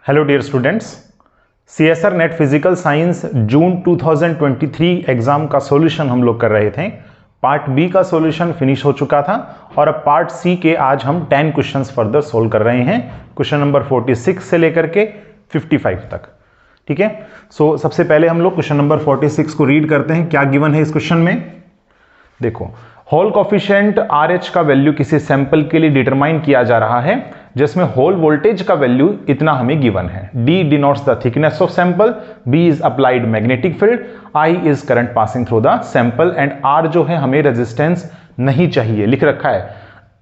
Hello dear students, CSR net physical science June 2023 exam का solution हम लोग कर रहे थे। पार्ट बी का सॉल्यूशन फिनिश हो चुका था और अब पार्ट सी के आज हम 10 क्वेश्चंस फर्दर सोल्व कर रहे हैं, क्वेश्चन नंबर 46 से लेकर के 55 तक। ठीक है, सो सबसे पहले हम लोग क्वेश्चन नंबर 46 को रीड करते हैं। क्या गिवन है इस क्वेश्चन में? देखो, होल कोफिशिएंट RH का वैल्यू किसी सैंपल के लिए डिटरमाइन किया जा रहा है जिसमें होल वोल्टेज का वैल्यू इतना हमें गिवन है। D denotes the thickness of sample, B is applied magnetic field, I is current passing through the sample and R जो है हमें रेजिस्टेंस नहीं चाहिए, लिख रखा है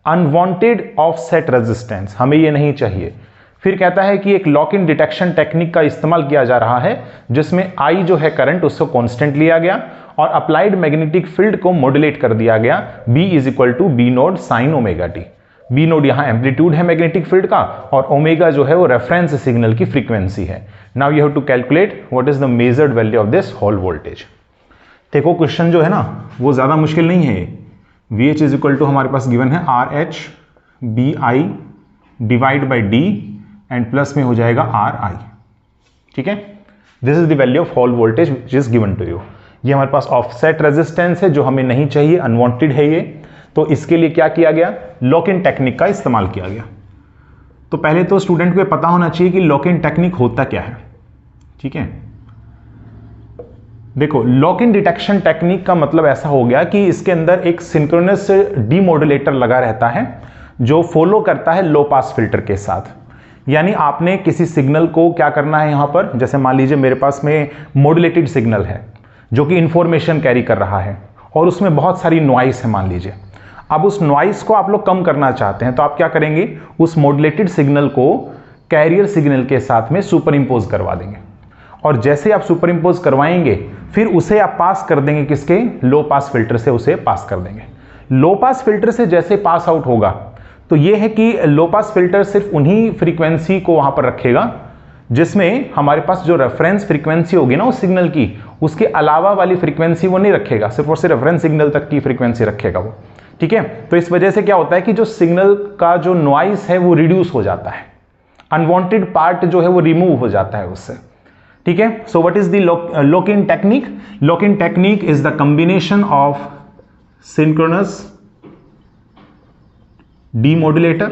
अनवांटेड ऑफसेट रेजिस्टेंस, हमें ये नहीं चाहिए। फिर कहता है कि एक लॉक इन डिटेक्शन टेक्निक का इस्तेमाल किया जा रहा है जिसमें I जो है करंट उसको कांस्टेंट लिया गया और अप्लाइड मैग्नेटिक फील्ड को मॉड्यूलेट कर दिया गया। B is equal to B naught sine omega T. B naught यहां एम्पलीट्यूड है मैग्नेटिक फील्ड का और ओमेगा जो है वो रेफरेंस सिग्नल की फ्रीक्वेंसी है। Now you have to calculate what is the measured value of this whole voltage. देखो क्वेश्चन जो है ना वो ज्यादा मुश्किल नहीं है। VH इज इक्वल टू हमारे पास गिवन है RH BI divide by D and plus में हो जाएगा RI। ठीक है, this is the value of whole voltage which is given to you. ये हमारे पास ऑफसेट रेजिस्टेंस है जो हमें नहीं चाहिए, अनवांटेड है ये। तो इसके लिए क्या किया गया? लॉक इन टेक्निक का इस्तेमाल किया गया। तो पहले तो स्टूडेंट को पता होना चाहिए कि लॉक इन टेक्निक होता क्या है। ठीक है, देखो लॉक इन डिटेक्शन टेक्निक का मतलब ऐसा हो गया कि इसके अंदर एक सिंक्रोनस डीमॉड्यूलेटर लगा रहता है जो फॉलो करता है लो पास फिल्टर के साथ। यानी आपने किसी सिग्नल को क्या करना है यहां पर, जैसे मान लीजिए मेरे पास में मॉड्यूलेटेड सिग्नल है जो कि इंफॉर्मेशन कैरी कर रहा है और उसमें बहुत सारी नॉइस है मान लीजिए। अब उस नॉइस को आप लोग कम करना चाहते हैं तो आप क्या करेंगे, उस मॉड्यूलेटेड सिग्नल को कैरियर सिग्नल के साथ में सुपर इंपोज करवा देंगे और जैसे आप सुपर इंपोज करवाएंगे फिर उसे आप पास कर देंगे किसके? लो पास फिल्टर से उसे पास कर देंगे। लो पास फिल्टर से जैसे पास आउट होगा तो यह है कि लो पास फिल्टर सिर्फ उन्हीं फ्रीक्वेंसी को वहां पर रखेगा जिसमें हमारे पास जो रेफरेंस फ्रीक्वेंसी होगी ना उस सिग्नल की, उसके अलावा वाली फ्रीक्वेंसी वो नहीं रखेगा, सिर्फ और सिर्फ रेफरेंस सिग्नल तक की फ्रीक्वेंसी रखेगा वो। ठीक है, तो इस वजह से क्या होता है कि जो सिग्नल का जो नॉइस है वो रिड्यूस हो जाता है, अनवांटेड पार्ट जो है वो रिमूव हो जाता है उससे। ठीक है, so what is the lock in technique? Lock in technique is the combination of synchronous demodulator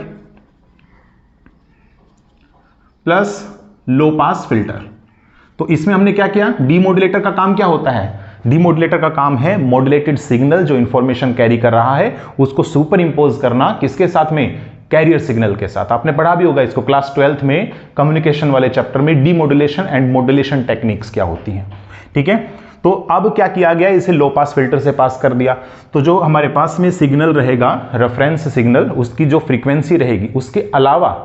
plus low pass filter. तो इसमें हमने क्या किया, डीमॉड्यूलेटर का काम क्या होता है? डीमॉड्यूलेटर का काम है मॉड्यूलेटेड सिग्नल जो इंफॉर्मेशन कैरी कर रहा है उसको सुपर इंपोज करना, किसके साथ में? कैरियर सिग्नल के साथ। आपने पढ़ा भी होगा इसको क्लास 12th में कम्युनिकेशन वाले चैप्टर में, डीमॉड्यूलेशन एंड मॉड्यूलेशन टेक्निक्स क्या होती हैं। ठीक है, तो अब क्या किया गया, इसे लो पास फिल्टर से पास कर दिया तो जो हमारे पास में सिग्नल रहेगा रेफरेंस सिग्नल, उसकी जो फ्रीक्वेंसी रहेगी उसके अलावा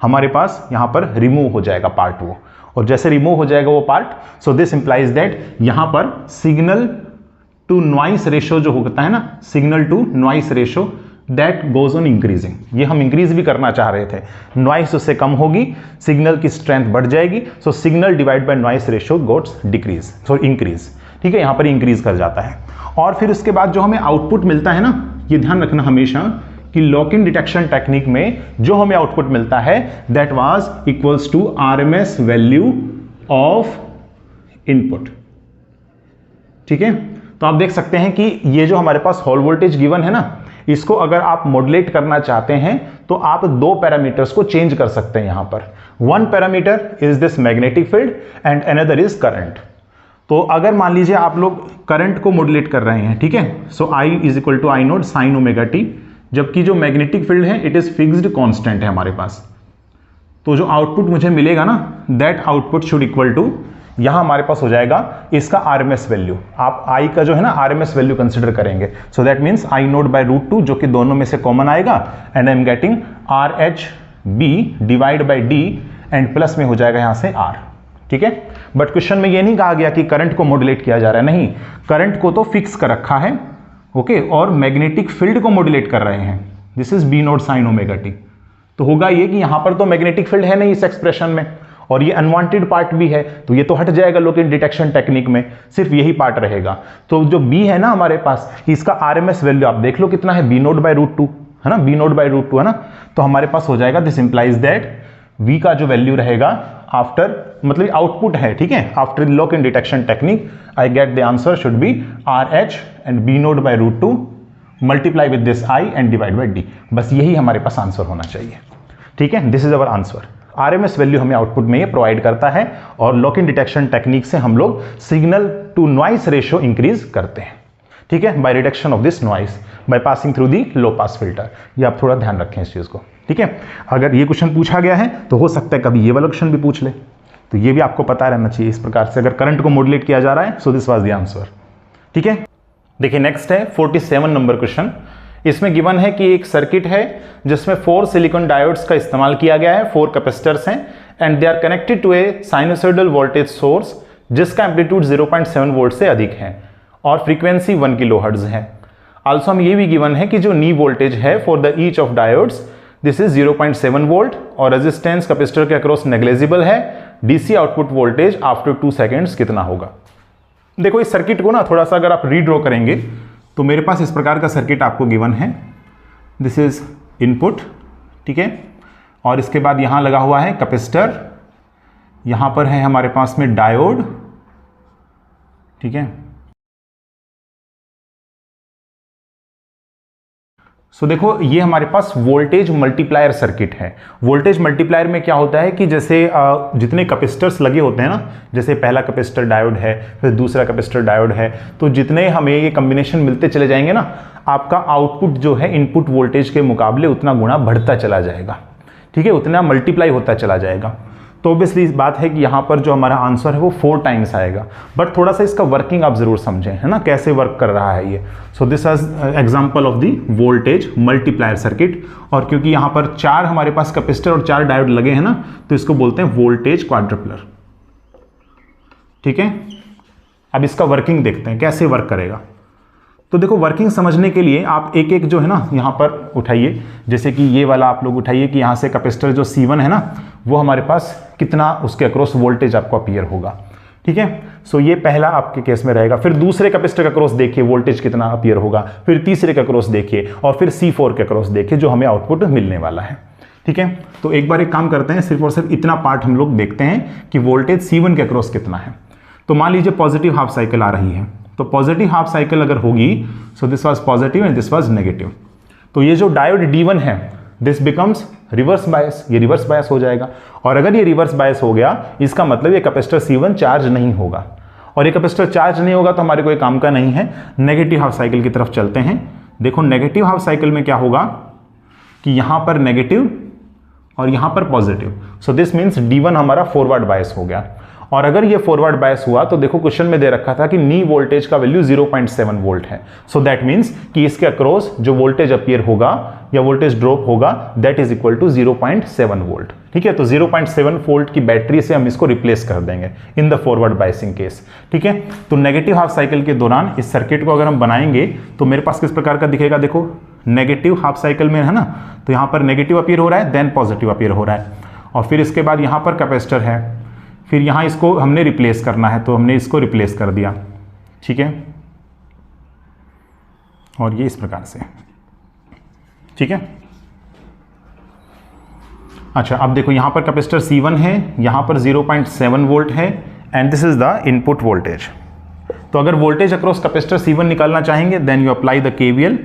हमारे पास यहां पर रिमूव हो जाएगा पार्ट वो, और जैसे रिमूव हो जाएगा वो part, so this implies that यहां पर सिग्नल टू नॉइस रेशियो जो होता है ना, signal to noise ratio that goes on increasing. ये हम इंक्रीज भी करना चाह रहे थे, नॉइस उससे कम होगी, सिग्नल की स्ट्रेंथ बढ़ जाएगी, so signal divide by noise ratio gets decrease, so increase. ठीक है, यहां पर इंक्रीज कर जाता है। और फिर उसके बाद जो हमें आउटपुट मिलता है ना, ये ध्यान रखना हमेशा कि लॉक इन डिटेक्शन टेक्निक में जो हमें आउटपुट मिलता है that was equals to RMS value of input. ठीक है, तो आप देख सकते हैं कि ये जो हमारे पास होल वोल्टेज गिवन है ना, इसको अगर आप मॉड्यूलेट करना चाहते हैं तो आप दो पैरामीटर्स को चेंज कर सकते हैं यहां पर। One parameter is this magnetic field and another is current. तो अगर मान लीजिए आप लोग करंट को मॉड्यूलेट कर रहे हैं, ठीक है, so I is equal to I naught sine omega T, जबकि जो मैग्नेटिक फील्ड है इट इज फिक्स्ड कांस्टेंट है हमारे पास। तो जो आउटपुट मुझे मिलेगा ना, that output should equal to, यहां हमारे पास हो जाएगा इसका RMS वैल्यू। आप I का जो है ना RMS वैल्यू कंसीडर करेंगे, so that means I naught by root 2 जो कि दोनों में से कॉमन आएगा and I am getting RH B divide by D and plus में हो जाएगा यहां से R। ठीक है, बट क्वेश्चन में ये नहीं कहा गया कि करंट को मॉड्यूलेट किया जा रहा है, नहीं, करंट को तो फिक्स कर रखा है, ओके, और मैग्नेटिक फील्ड को मॉड्यूलेट कर रहे हैं, this is B naught sine omega T. तो होगा ये कि यहां पर तो मैग्नेटिक फील्ड है नहीं इस एक्सप्रेशन में और ये अनवांटेड पार्ट भी है, तो ये तो हट जाएगा लॉक इन डिटेक्शन टेक्निक में, सिर्फ यही पार्ट रहेगा। तो जो बी है ना हमारे पास, इसका RMS वैल्यू आप देख लो कितना है, बी नोट बाय रूट 2 है ना, बी नोट बाय रूट 2 है ना, तो हमारे पास हो जाएगा, दिस इंप्लाइज दैट V का जो वैल्यू रहेगा आफ्टर मतलब आउटपुट है, ठीक है, after lock in detection technique I get the answer should be RH and B naught by √2 multiply with this I and divide by D। बस यही हमारे पास आंसर होना चाहिए, ठीक है। This is our answer. RMS value हमें output में ये प्रोवाइड करता है और लॉक इन डिटेक्शन टेक्निक से हम लोग signal to noise ratio increase करते हैं, ठीक है, by reduction of this noise by passing through the low pass filter. ये आप थोड़ा ध्यान रखें इस चीज को, ठीक है। अगर ये क्वेश्चन पूछा गया है तो हो सकता है कभी ये वाला क्वेश्चन भी पूछ ले, तो ये भी आपको पता रहना चाहिए इस प्रकार से अगर करंट को मॉड्यूलेट किया जा रहा है। सो दिस वाज द आंसर, ठीक है। देखिए नेक्स्ट है 47 नंबर क्वेश्चन। इसमें गिवन है कि एक सर्किट है जिसमें 4 सिलिकॉन डायोड्स का इस्तेमाल किया गया है, 4 कैपेसिटर्स हैं and they are connected to a sinusoidal voltage source जिसका एम्पलीट्यूड 0.7 वोल्ट से अधिक है और फ्रीक्वेंसी 1 किलोहर्ट्ज है। आल्सो हम ये भी गिवन है कि जो नी वोल्टेज है for the each of diodes this is 0.7 volt और रेजिस्टेंस कैपेसिटर के अक्रॉस नेग्लेजिबल है। DC output voltage after 2 seconds कितना होगा। देखो इस सर्किट को ना थोड़ा सा अगर आप रीड्रॉ करेंगे तो मेरे पास इस प्रकार का सर्किट आपको गिवन है। दिस इज इनपुट, ठीक है, और इसके बाद यहां लगा हुआ है कैपेसिटर, यहां पर है हमारे पास में डायोड, ठीक है। सो देखो ये हमारे पास वोल्टेज मल्टीप्लायर सर्किट है। वोल्टेज मल्टीप्लायर में क्या होता है कि जैसे जितने कैपेसिटर्स लगे होते हैं ना, जैसे पहला कैपेसिटर डायोड है, फिर दूसरा कैपेसिटर डायोड है, तो जितने हमें ये कॉम्बिनेशन मिलते चले जाएंगे ना, आपका आउटपुट जो है इनपुट वोल्टेज के मुकाबले उतना गुना बढ़ता चला जाएगा, ठीक है, उतना मल्टीप्लाई होता चला जाएगा। तो ऑब्वियसली इस बात है कि यहाँ पर जो हमारा आंसर है वो 4 टाइम्स आएगा, बट थोड़ा सा इसका वर्किंग आप जरूर समझें, है ना, कैसे वर्क कर रहा है ये। सो this is example of the voltage multiplier circuit. और क्योंकि यहाँ पर 4 हमारे पास कैपेसिटर और 4 डायोड लगे हैं ना, तो इसको बोलते हैं वोल्टेज क्वाड्रुपलर, ठीक है। अब इसका वर्किंग देखते हैं कैसे वर्क करेगा। तो देखो वर्किंग समझने के लिए आप एक एक जो है ना यहाँ पर उठाइए, जैसे कि ये वाला आप लोग उठाइए कि यहाँ से कैपेसिटर जो C1 है ना, वो हमारे पास कितना उसके अक्रॉस वोल्टेज आपको अपीयर होगा, ठीक है। सो ये पहला आपके केस में रहेगा। फिर दूसरे कैपेसिटर के अक्रॉस देखिए वोल्टेज कितना अपीयर होगा, फिर तीसरे के अक्रॉस देखिए, और फिर C4 के अक्रॉस देखिए जो हमें आउटपुट मिलने वाला है, ठीक है। तो एक बार एक काम करते हैं, सिर्फ और सिर्फ इतना पार्ट हम लोग देखते हैं कि वोल्टेज C1 के अक्रॉस कितना है। तो मान लीजिए पॉजिटिव हाफ साइकिल आ रही है, तो पॉजिटिव हाफ साइकिल अगर होगी, सो this was positive and this was negative, तो ये जो डायोड D1 है दिस बिकम्स रिवर्स बायस, ये रिवर्स बायस हो जाएगा। और अगर ये रिवर्स बायस हो गया इसका मतलब ये कैपेसिटर C1 चार्ज नहीं होगा, और ये कैपेसिटर चार्ज नहीं होगा तो हमारे कोई काम का नहीं है। नेगेटिव हाफ साइकिल की तरफ चलते हैं। देखो नेगेटिव हाफ साइकिल में क्या होगा कि यहां पर नेगेटिव और यहां पर positive, so this means D1 हमारा फॉरवर्ड बायस हो गया। और अगर ये फॉरवर्ड बायस हुआ तो देखो क्वेश्चन में दे रखा था कि नी वोल्टेज का वैल्यू 0.7 वोल्ट है। सो दैट मीन्स कि इसके अक्रॉस जो वोल्टेज अपीयर होगा या वोल्टेज ड्रॉप होगा that is equal to 0.7 volt, ठीक है। तो 0.7 वोल्ट की बैटरी से हम इसको रिप्लेस कर देंगे in the forward biasing case, ठीक है। तो नेगेटिव हाफ साइकिल के दौरान इस सर्किट को अगर हम बनाएंगे तो मेरे पास किस प्रकार का दिखेगा। देखो नेगेटिव हाफ साइकिल में है ना, तो यहां पर नेगेटिव अपीयर हो रहा है, देन पॉजिटिव अपीयर हो रहा है, और फिर इसके बाद यहां पर कैपेसिटर है, फिर यहां इसको हमने रिप्लेस करना है तो हमने इसको रिप्लेस कर दिया, ठीक है। और ये इस प्रकार से, ठीक है। अच्छा अब देखो यहां पर कैपेसिटर C1 है, यहां पर 0.7 वोल्ट है and this is the input voltage. तो अगर वोल्टेज अक्रॉस कैपेसिटर C1 निकालना चाहेंगे then you apply the KVL।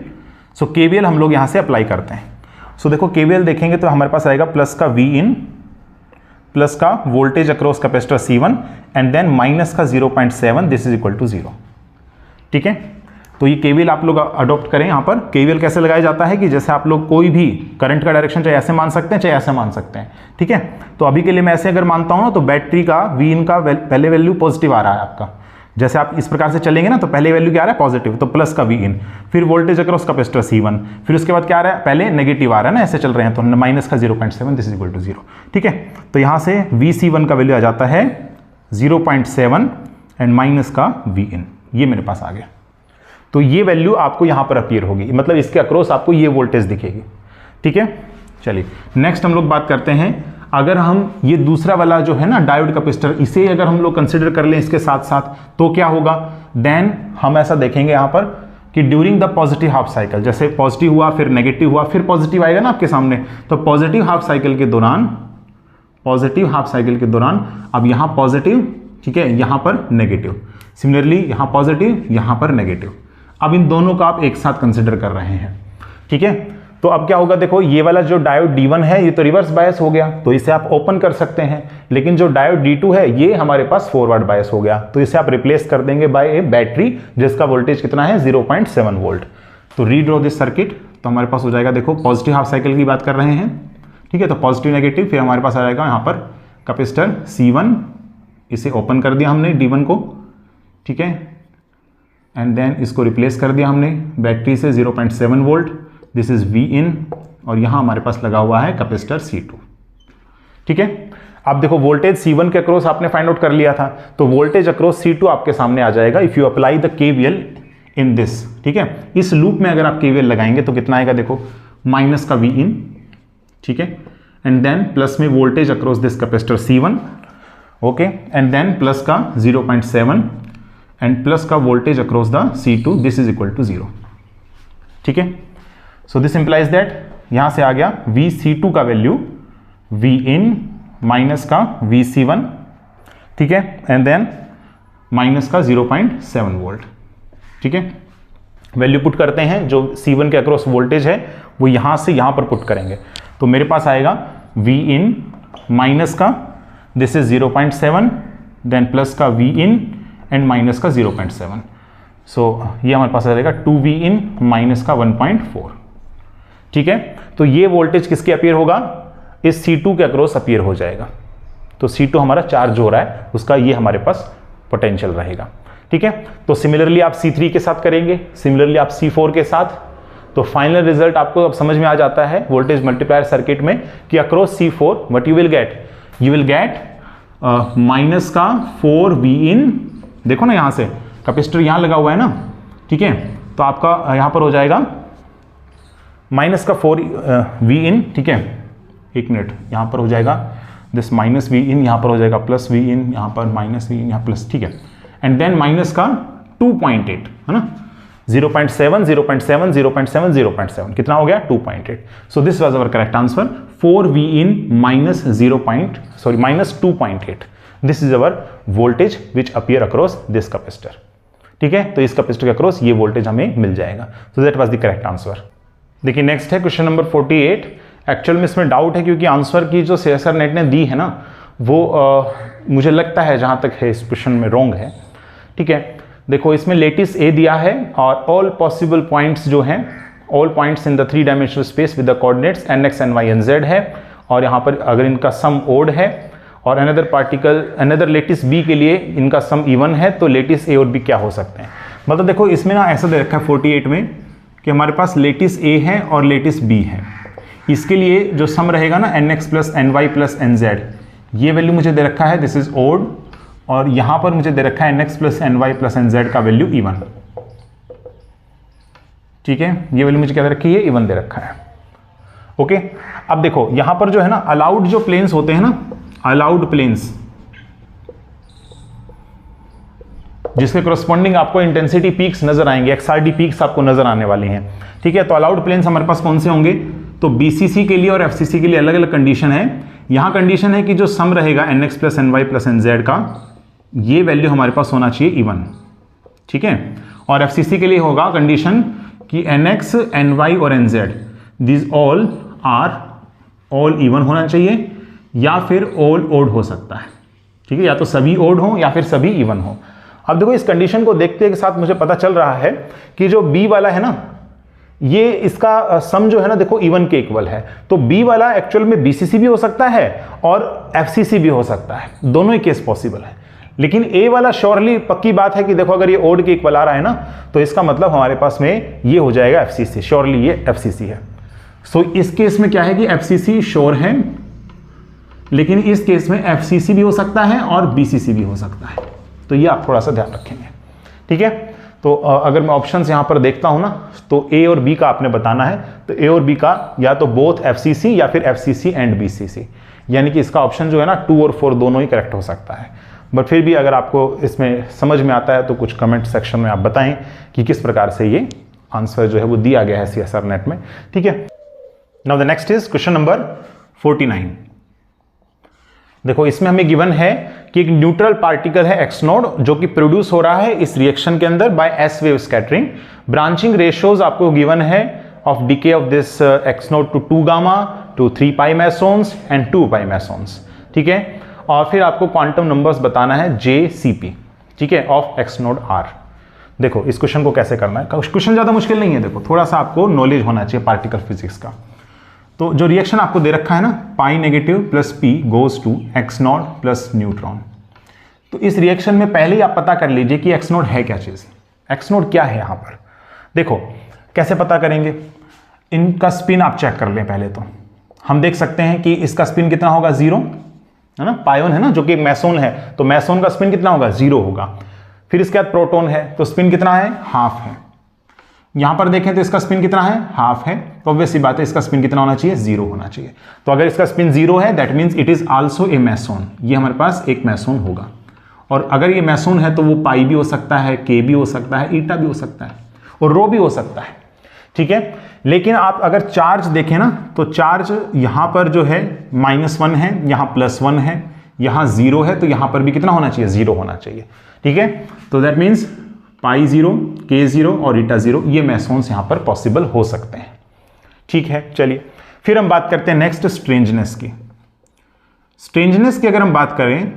So KVL हम लोग यहां से अप्लाई करते हैं। सो देखो KVL देखेंगे तो हमारे पास आएगा प्लस का Vin प्लस का voltage across capacitor C1 and then minus का 0.7 दिस इज इक्वल टू 0, ठीक है। तो ये KVL आप लोग अडॉप्ट करें। यहाँ पर KVL कैसे लगाया जाता है कि जैसे आप लोग कोई भी करंट का डायरेक्शन चाहे ऐसे मान सकते हैं चाहे ऐसे मान सकते हैं, ठीक है। तो अभी के लिए मैं ऐसे अगर मानता हूँ ना तो बैटरी का Vin का पहले वैल्यू पॉजिटिव आ रहा है आपका, जैसे आप इस प्रकार से चलेंगे ना तो पहले वैल्यू क्या आ रहा है पॉजिटिव, तो प्लस का Vin, फिर वोल्टेज अक्रॉस कैपेसिटर C1, फिर उसके बाद क्या आ रहा है पहले नेगेटिव आ रहा है ना, ऐसे चल रहे हैं तो माइनस का 0.7 दिस इज इक्वल टू 0, ठीक है। तो यहाँ से VC1 का वैल्यू आ जाता है 0.7 एंड माइनस का Vin, ये मेरे पास आ गया। तो ये वैल्यू आपको यहाँ पर अपीयर होगी, मतलब इसके अक्रॉस आपको ये वोल्टेज दिखेगी, ठीक है। चलिए नेक्स्ट हम लोग बात करते हैं, अगर हम ये दूसरा वाला जो है ना डायोड कैपेसिटर इसे अगर हम लोग कंसिडर कर लें इसके साथ साथ तो क्या होगा। देन हम ऐसा देखेंगे यहाँ पर कि during the positive half cycle, जैसे पॉजिटिव हुआ फिर नेगेटिव हुआ फिर पॉजिटिव आएगा ना आपके सामने, तो पॉजिटिव हाफ साइकिल के दौरान पॉजिटिव हाफ साइकिल के दौरान अब यहां पॉजिटिव, ठीक है, यहां पर नेगेटिव, सिमिलरली यहां पॉजिटिव, यहां पर नेगेटिव। अब इन दोनों का आप एक साथ कंसिडर कर रहे हैं, ठीक है। तो अब क्या होगा, देखो ये वाला जो डायोड D1 है ये तो रिवर्स बायस हो गया, तो इसे आप ओपन कर सकते हैं, लेकिन जो डायोड D2 है ये हमारे पास फॉरवर्ड बायस हो गया, तो इसे आप रिप्लेस कर देंगे बाय ए बैटरी जिसका वोल्टेज कितना है 0.7 वोल्ट। तो रीड्रॉ दिस सर्किट, तो हमारे पास हो जाएगा, देखो पॉजिटिव हाफ साइकिल की बात कर रहे हैं, ठीक है, तो पॉजिटिव नेगेटिव, फिर हमारे पास आ जाएगा यहाँ पर कैपेसिटर C1, इसे ओपन कर दिया हमने D1 को, ठीक है, एंड देन इसको रिप्लेस कर दिया हमने बैटरी से 0.7 volt, this is V in, और यहां हमारे पास लगा हुआ है कैपेसिटर C2, ठीक है। अब देखो वोल्टेज C1 के अक्रॉस आपने फाइंड आउट कर लिया था, तो वोल्टेज अक्रॉस C2 आपके सामने आ जाएगा if you apply the KVL in this, ठीक है। इस लूप में अगर आप KVL लगाएंगे तो कितना आएगा, देखो माइनस का V in, ठीक है, एंड देन प्लस में voltage across this capacitor C1, okay, and then plus का 0.7 एंड प्लस का voltage across the C2, this is equal to 0, ठीक है। सो दिस इंप्लाइज दैट यहां से आ गया VC2 का वैल्यू V in माइनस का VC1, ठीक है, एंड देन माइनस का 0.7 वोल्ट, ठीक है। वैल्यू पुट करते हैं, जो C1 के अक्रॉस वोल्टेज है वो यहां से यहां पर पुट करेंगे, तो मेरे पास आएगा V in माइनस का दिस इज 0.7 देन प्लस का V in एंड माइनस का 0.7, सो ये हमारे पास आ जाएगा 2V in माइनस का 1.4, ठीक है। तो ये वोल्टेज किसके अपीयर होगा, इस C2 के अक्रॉस अपीयर हो जाएगा, तो C2 हमारा चार्ज हो रहा है, उसका ये हमारे पास पोटेंशियल रहेगा, ठीक है। तो सिमिलरली आप C3 के साथ करेंगे, सिमिलरली आप C4 के साथ, तो फाइनल रिजल्ट आपको अब समझ में आ जाता है वोल्टेज मल्टीप्लायर सर्किट में कि across C4 what you will get minus का 4V in, देखो ना यहां से कैपेसिटर यहां लगा हुआ है ना, ठीक है, तो आपका यहां पर हो जाएगा माइनस का 4V in, ठीक है, एक मिनट, यहां पर हो जाएगा दिस माइनस V in, यहां पर हो जाएगा प्लस V in, यहां पर माइनस V in, यहां प्लस, ठीक है, एंड देन माइनस का 2.8 है ना, 0.7 0.7 0.7 0.7 कितना हो गया 2.8। So this was our correct answer, 4V in minus minus 2.8, this is our voltage which appear across this capacitor, ठीक है। तो इस कैपेसिटर के अक्रॉस ये वोल्टेज हमें मिल जाएगा, so that was the correct answer. देखिए नेक्स्ट है क्वेश्चन नंबर 48। एक्चुअल में इसमें डाउट है क्योंकि आंसर की जो CSR नेट ने दी है ना वो मुझे लगता है जहां तक है इस क्वेश्चन में रॉन्ग है, ठीक है। देखो इसमें लेटिस A दिया है और ऑल पॉसिबल पॉइंट्स जो हैं, all points in the 3 dimensional space with the coordinates nx ny and z है, और यहाँ पर अगर इनका सम ओड है और अनदर लेटिस B के लिए इनका सम इवन है, तो लेटिस A और B क्या हो सकते हैं। मतलब देखो इसमें ना ऐसा दे रखा है 48 में कि हमारे पास लेटिस A है और लेटिस B है, इसके लिए जो सम रहेगा ना nx plus ny plus nz, ये वैल्यू मुझे दे रखा है दिस इज ओड, और यहां पर मुझे दे रखा है nx plus ny plus nz का वैल्यू इवन, ठीक है, ये वैल्यू मुझे क्या दे रखी है, इवन दे रखा है, ओके। अब देखो यहां पर जो है ना अलाउड जो प्लेन्स होते हैं ना, अलाउड प्लेन्स जिसके करस्पॉन्डिंग आपको इंटेंसिटी पीक्स नजर आएंगे, XRD पीक्स आपको नजर आने वाली हैं, ठीक है। तो अलाउड प्लेन्स हमारे पास कौन से होंगे, तो BCC के लिए और FCC के लिए अलग अलग कंडीशन है। यहां कंडीशन है कि जो सम रहेगा nx plus ny plus nz का, ये वैल्यू हमारे पास होना चाहिए इवन, ठीक है। और FCC के लिए होगा कंडीशन कि nx ny और nz this all are all even होना चाहिए, या फिर ऑल ओड हो सकता है, ठीक है, या तो सभी ओड हो या फिर सभी इवन हो। अब देखो इस कंडीशन को देखते के साथ मुझे पता चल रहा है कि जो B वाला है ना, ये इसका सम जो है ना देखो इवन के इक्वल है, तो B वाला एक्चुअल में BCC भी हो सकता है और FCC भी हो सकता है, दोनों ही केस पॉसिबल है। लेकिन A वाला श्योरली पक्की बात है कि देखो अगर ये ओड के इक्वल आ रहा है ना, तो इसका मतलब हमारे पास में ये हो जाएगा FCC, श्योरली ये FCC है। सो इस केस में क्या है कि FCC श्योर है, लेकिन इस केस में FCC भी हो सकता है और BCC भी हो सकता है, तो ये आप थोड़ा सा ध्यान रखेंगे, ठीक है। तो अगर मैं ऑप्शंस यहां पर देखता हूं ना, तो A और B का आपने बताना है, तो A और B का या तो बोथ FCC या फिर FCC एंड BCC, यानी कि इसका ऑप्शन जो है ना 2 और 4 दोनों ही करेक्ट हो सकता है। बट फिर भी अगर आपको इसमें समझ में आता है तो कुछ कमेंट सेक्शन में आप बताएं कि किस प्रकार से ये आंसर जो है वो दिया गया है CSR नेट में, ठीक है। Now the next is question number 49। देखो इसमें हमें गिवन है कि एक न्यूट्रल पार्टिकल है एक्स नोड जो कि प्रोड्यूस हो रहा है इस रिएक्शन के अंदर by S wave scattering. Branching ratios आपको गिवन है of decay of this X naught to 2 gamma to 3 pi mesons and 2 pi mesons, ठीक है। और फिर आपको क्वांटम नंबर्स बताना है JCP, ठीक है, ऑफ एक्स नोड R। देखो इस क्वेश्चन को कैसे करना है, क्वेश्चन ज्यादा मुश्किल नहीं है, देखो थोड़ा सा आपको नॉलेज होना चाहिए पार्टिकल फिजिक्स का। तो जो रिएक्शन आपको दे रखा है ना, pi negative plus P goes to X naught plus neutron. तो इस रिएक्शन में पहले ही आप पता कर लीजिए कि एक्स नोड है क्या चीज, एक्स नोड क्या है यहां पर। देखो कैसे पता करेंगे, इनका स्पिन आप चेक कर लें पहले। तो हम देख सकते हैं कि इसका स्पिन कितना होगा, 0 है ना, पायोन है ना जो कि मैसोन है, तो मैसोन का स्पिन कितना होगा, 0 होगा। फिर इसके बाद प्रोटॉन है तो स्पिन कितना है, हाफ है। यहां पर देखें तो इसका स्पिन कितना है, हाफ है, तो ऑब्वियस सी बात है इसका स्पिन कितना होना चाहिए, 0 होना चाहिए। तो अगर इसका स्पिन 0 है that means it is also a mason, ये हमारे पास एक मैसोन होगा। और अगर ये मैसोन है तो वो पाई भी हो सकता है, के भी हो सकता है, ईटा भी हो सकता है और रो भी हो सकता है, ठीक है। लेकिन आप अगर चार्ज देखें ना तो चार्ज यहां पर जो है -1 है, यहां +1 है, यहां 0 है, तो यहां पर भी कितना होना चाहिए, 0 होना चाहिए, ठीक है। तो दैट मीन्स पाई 0, के 0 और ईटा 0 ये मैसोन्स यहां पर पॉसिबल हो सकते हैं, ठीक है। चलिए फिर हम बात करते हैं नेक्स्ट स्ट्रेंजनेस की। स्ट्रेंजनेस की अगर हम बात करें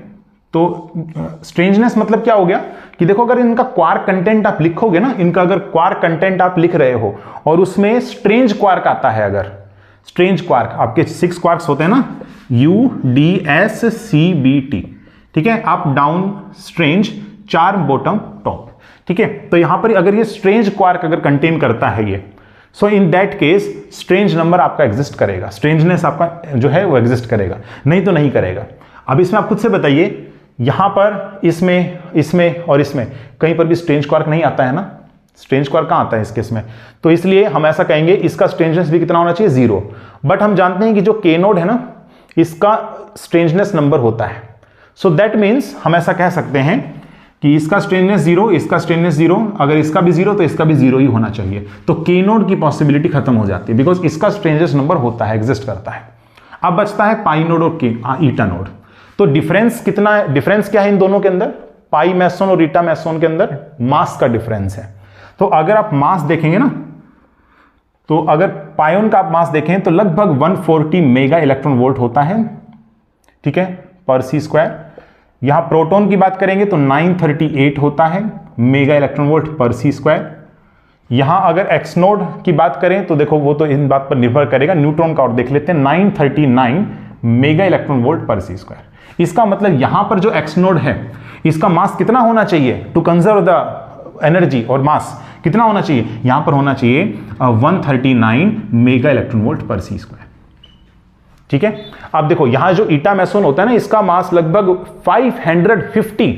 तो स्ट्रेंजनेस मतलब क्या हो गया कि देखो अगर इनका क्वार्क कंटेंट आप लिखोगे ना, इनका अगर क्वार्क कंटेंट आप लिख रहे हो और उसमें स्ट्रेंज क्वार्क आता है, अगर स्ट्रेंज क्वार्क आपके 6 क्वार्क्स होते हैं ना, UDSCBT, ठीक है, up down strange, charm bottom top, ठीक है। तो यहां पर अगर ये स्ट्रेंज क्वार्क अगर कंटेन करता है ये, so in that case strange number आपका एग्जिस्ट करेगा, स्ट्रेंजनेस आपका जो है वो एग्जिस्ट करेगा, नहीं तो नहीं करेगा। अब इसमें आप खुद से बताइए, यहां पर इसमें और इसमें कहीं पर भी स्ट्रेंज क्वार्क नहीं आता है ना, स्ट्रेंज क्वार्क कहां आता है इस केस में, तो इसलिए हम ऐसा कहेंगे इसका स्ट्रेंजनेस भी कितना होना चाहिए, 0। बट हम जानते हैं कि जो के नोड है ना इसका स्ट्रेंजनेस नंबर होता है, सो दैट मीन्स हम ऐसा कह सकते हैं कि इसका स्ट्रेंजनेस 0, इसका स्ट्रेंजनेस 0, अगर इसका भी 0 तो इसका भी 0 ही होना चाहिए। तो के नोड की पॉसिबिलिटी खत्म हो जाती है बिकॉज इसका स्ट्रेंजनेस नंबर होता है, एग्जिस्ट करता है। अब बचता है पाई नोड और ईटा नोड। तो डिफरेंस क्या है इन दोनों के अंदर, पाई मैसोन और ईटा मैसोन के अंदर मास का डिफरेंस है। तो अगर आप मास देखेंगे ना, तो अगर पायोन का आप मास देखें तो लगभग 140 मेगा इलेक्ट्रॉन वोल्ट होता है, ठीक है, पर c²। यहां प्रोटॉन की बात करेंगे तो 938 होता है मेगा इलेक्ट्रॉन वोल्ट पर c²। यहां अगर एक्स नोड की बात करें तो देखो वो तो इन बात पर निर्भर करेगा, न्यूट्रॉन का और देख लेते हैं, 939 मेगा इलेक्ट्रॉन वोल्ट पर c²। इसका मतलब यहां पर जो एक्स नोड है इसका मास कितना होना चाहिए टू कंजर्व द एनर्जी, और मास कितना होना चाहिए, यहां पर होना चाहिए 139 मेगा इलेक्ट्रॉन वोल्ट पर c², ठीक है। अब देखो यहां जो ईटा मैसोन होता है ना इसका मास लगभग 550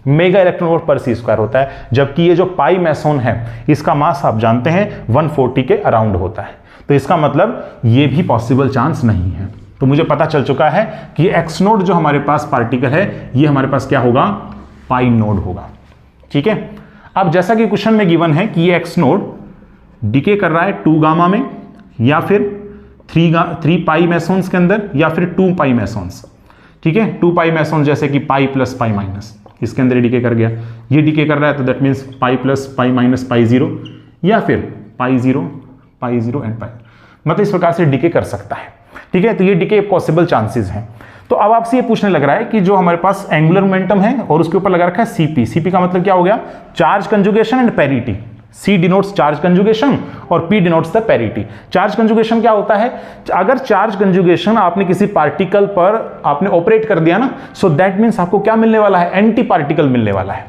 मेगा इलेक्ट्रॉन वोल्ट पर c² होता है, जबकि ये जो पाई मैसोन है इसका मास आप जानते हैं 140 के अराउंड होता है। तो इसका मतलब ये भी पॉसिबल चांस नहीं है। तो मुझे पता चल चुका है कि एक्स नोड जो हमारे पास पार्टिकल है ये हमारे पास क्या होगा, पाई नोड होगा, ठीक है। अब जैसा कि क्वेश्चन में गिवन है कि ये एक्स नोड डिके कर रहा है 2 गामा में या फिर 3 पाई मैसोन्स के अंदर या फिर 2 पाई मैसोन्स, ठीक है। 2 पाई मैसोन्स जैसे कि पाई प्लस पाई माइनस, इसके अंदर डिके कर गया, ये डिके कर रहा है तो that means pi plus pi minus pi 0 या फिर पाई 0 एंड पाई, मतलब इस प्रकार से डिके कर सकता है, ठीक है। तो ये डिके पॉसिबल चांसेस हैं। तो अब आपसे ये पूछने लग रहा है कि जो हमारे पास एंगुलर मोमेंटम है और उसके ऊपर लगा रखा है सीपी, सीपी का मतलब क्या हो गया, charge conjugation and parity. C denotes charge conjugation और P denotes the parity. Charge conjugation क्या होता है, अगर चार्ज कंजुगेशन आपने किसी पार्टिकल पर आपने ऑपरेट कर दिया ना, सो दैट मींस आपको क्या मिलने वाला है, एंटी पार्टिकल मिलने वाला है,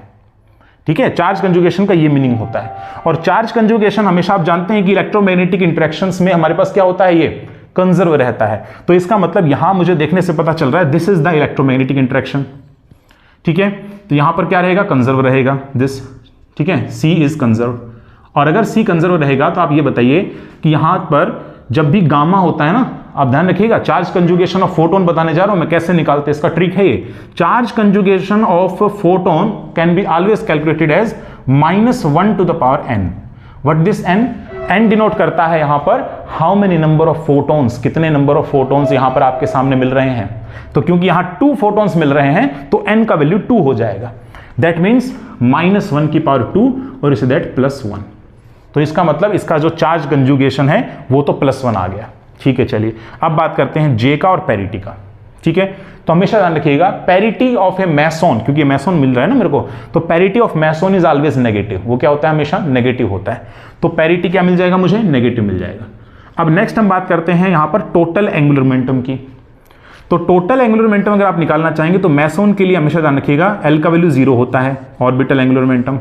ठीक है। चार्ज कंजुगेशन का ये मीनिंग होता है। और चार्ज कंजुगेशन हमेशा आप जानते हैं कि इलेक्ट्रोमैग्नेटिक इंटरेक्शंस में हमारे पास क्या होता है, ये कंजर्व रहता है। तो इसका मतलब यहां मुझे देखने से पता चल रहा है this is the electromagnetic interaction, ठीक है। तो यहां पर क्या रहेगा, कंजर्व रहेगा दिस, ठीक है, C इज कंजर्व। और अगर C कंजर्व रहेगा तो आप ये बताइए कि यहां पर जब भी गामा होता है ना, आप ध्यान रखिएगा, चार्ज कंजुगेशन ऑफ फोटोन बताने जा रहा हूं मैं, कैसे निकालते हैं इसका ट्रिक है ये। Charge conjugation of photon can be always calculated as -1 to the power n। What this n denote करता है यहां पर how many number of photons, कितने नंबर ऑफ फोटॉन्स यहां पर आपके सामने मिल रहे हैं। तो क्योंकि यहां 2 फोटॉन्स मिल रहे हैं तो n का वैल्यू 2 हो जाएगा, दैट मीन्स -1⁻², और इसे दैट +1। तो इसका मतलब इसका जो चार्ज कंजुगेशन है वो तो +1 आ गया। ठीक है, चलिए अब बात करते हैं J का और पैरिटी का। ठीक है, तो हमेशा ध्यान रखिएगा पैरिटी ऑफ ए मैसोन, क्योंकि मैसोन मिल रहा है ना मेरे को, तो parity of mason is always negative. वो क्या होता है, हमेशा नेगेटिव होता है। तो पैरिटी क्या मिल जाएगा मुझे, नेगेटिव मिल जाएगा। अब नेक्स्ट हम बात करते हैं यहां पर टोटल एंगुलर मोमेंटम की। तो टोटल एंगुलर मोमेंटम अगर आप निकालना चाहेंगे तो मैसोन के लिए हमेशा ध्यान रखिएगा L का वैल्यू 0 होता है, ऑर्बिटल एंगुलर मोमेंटम,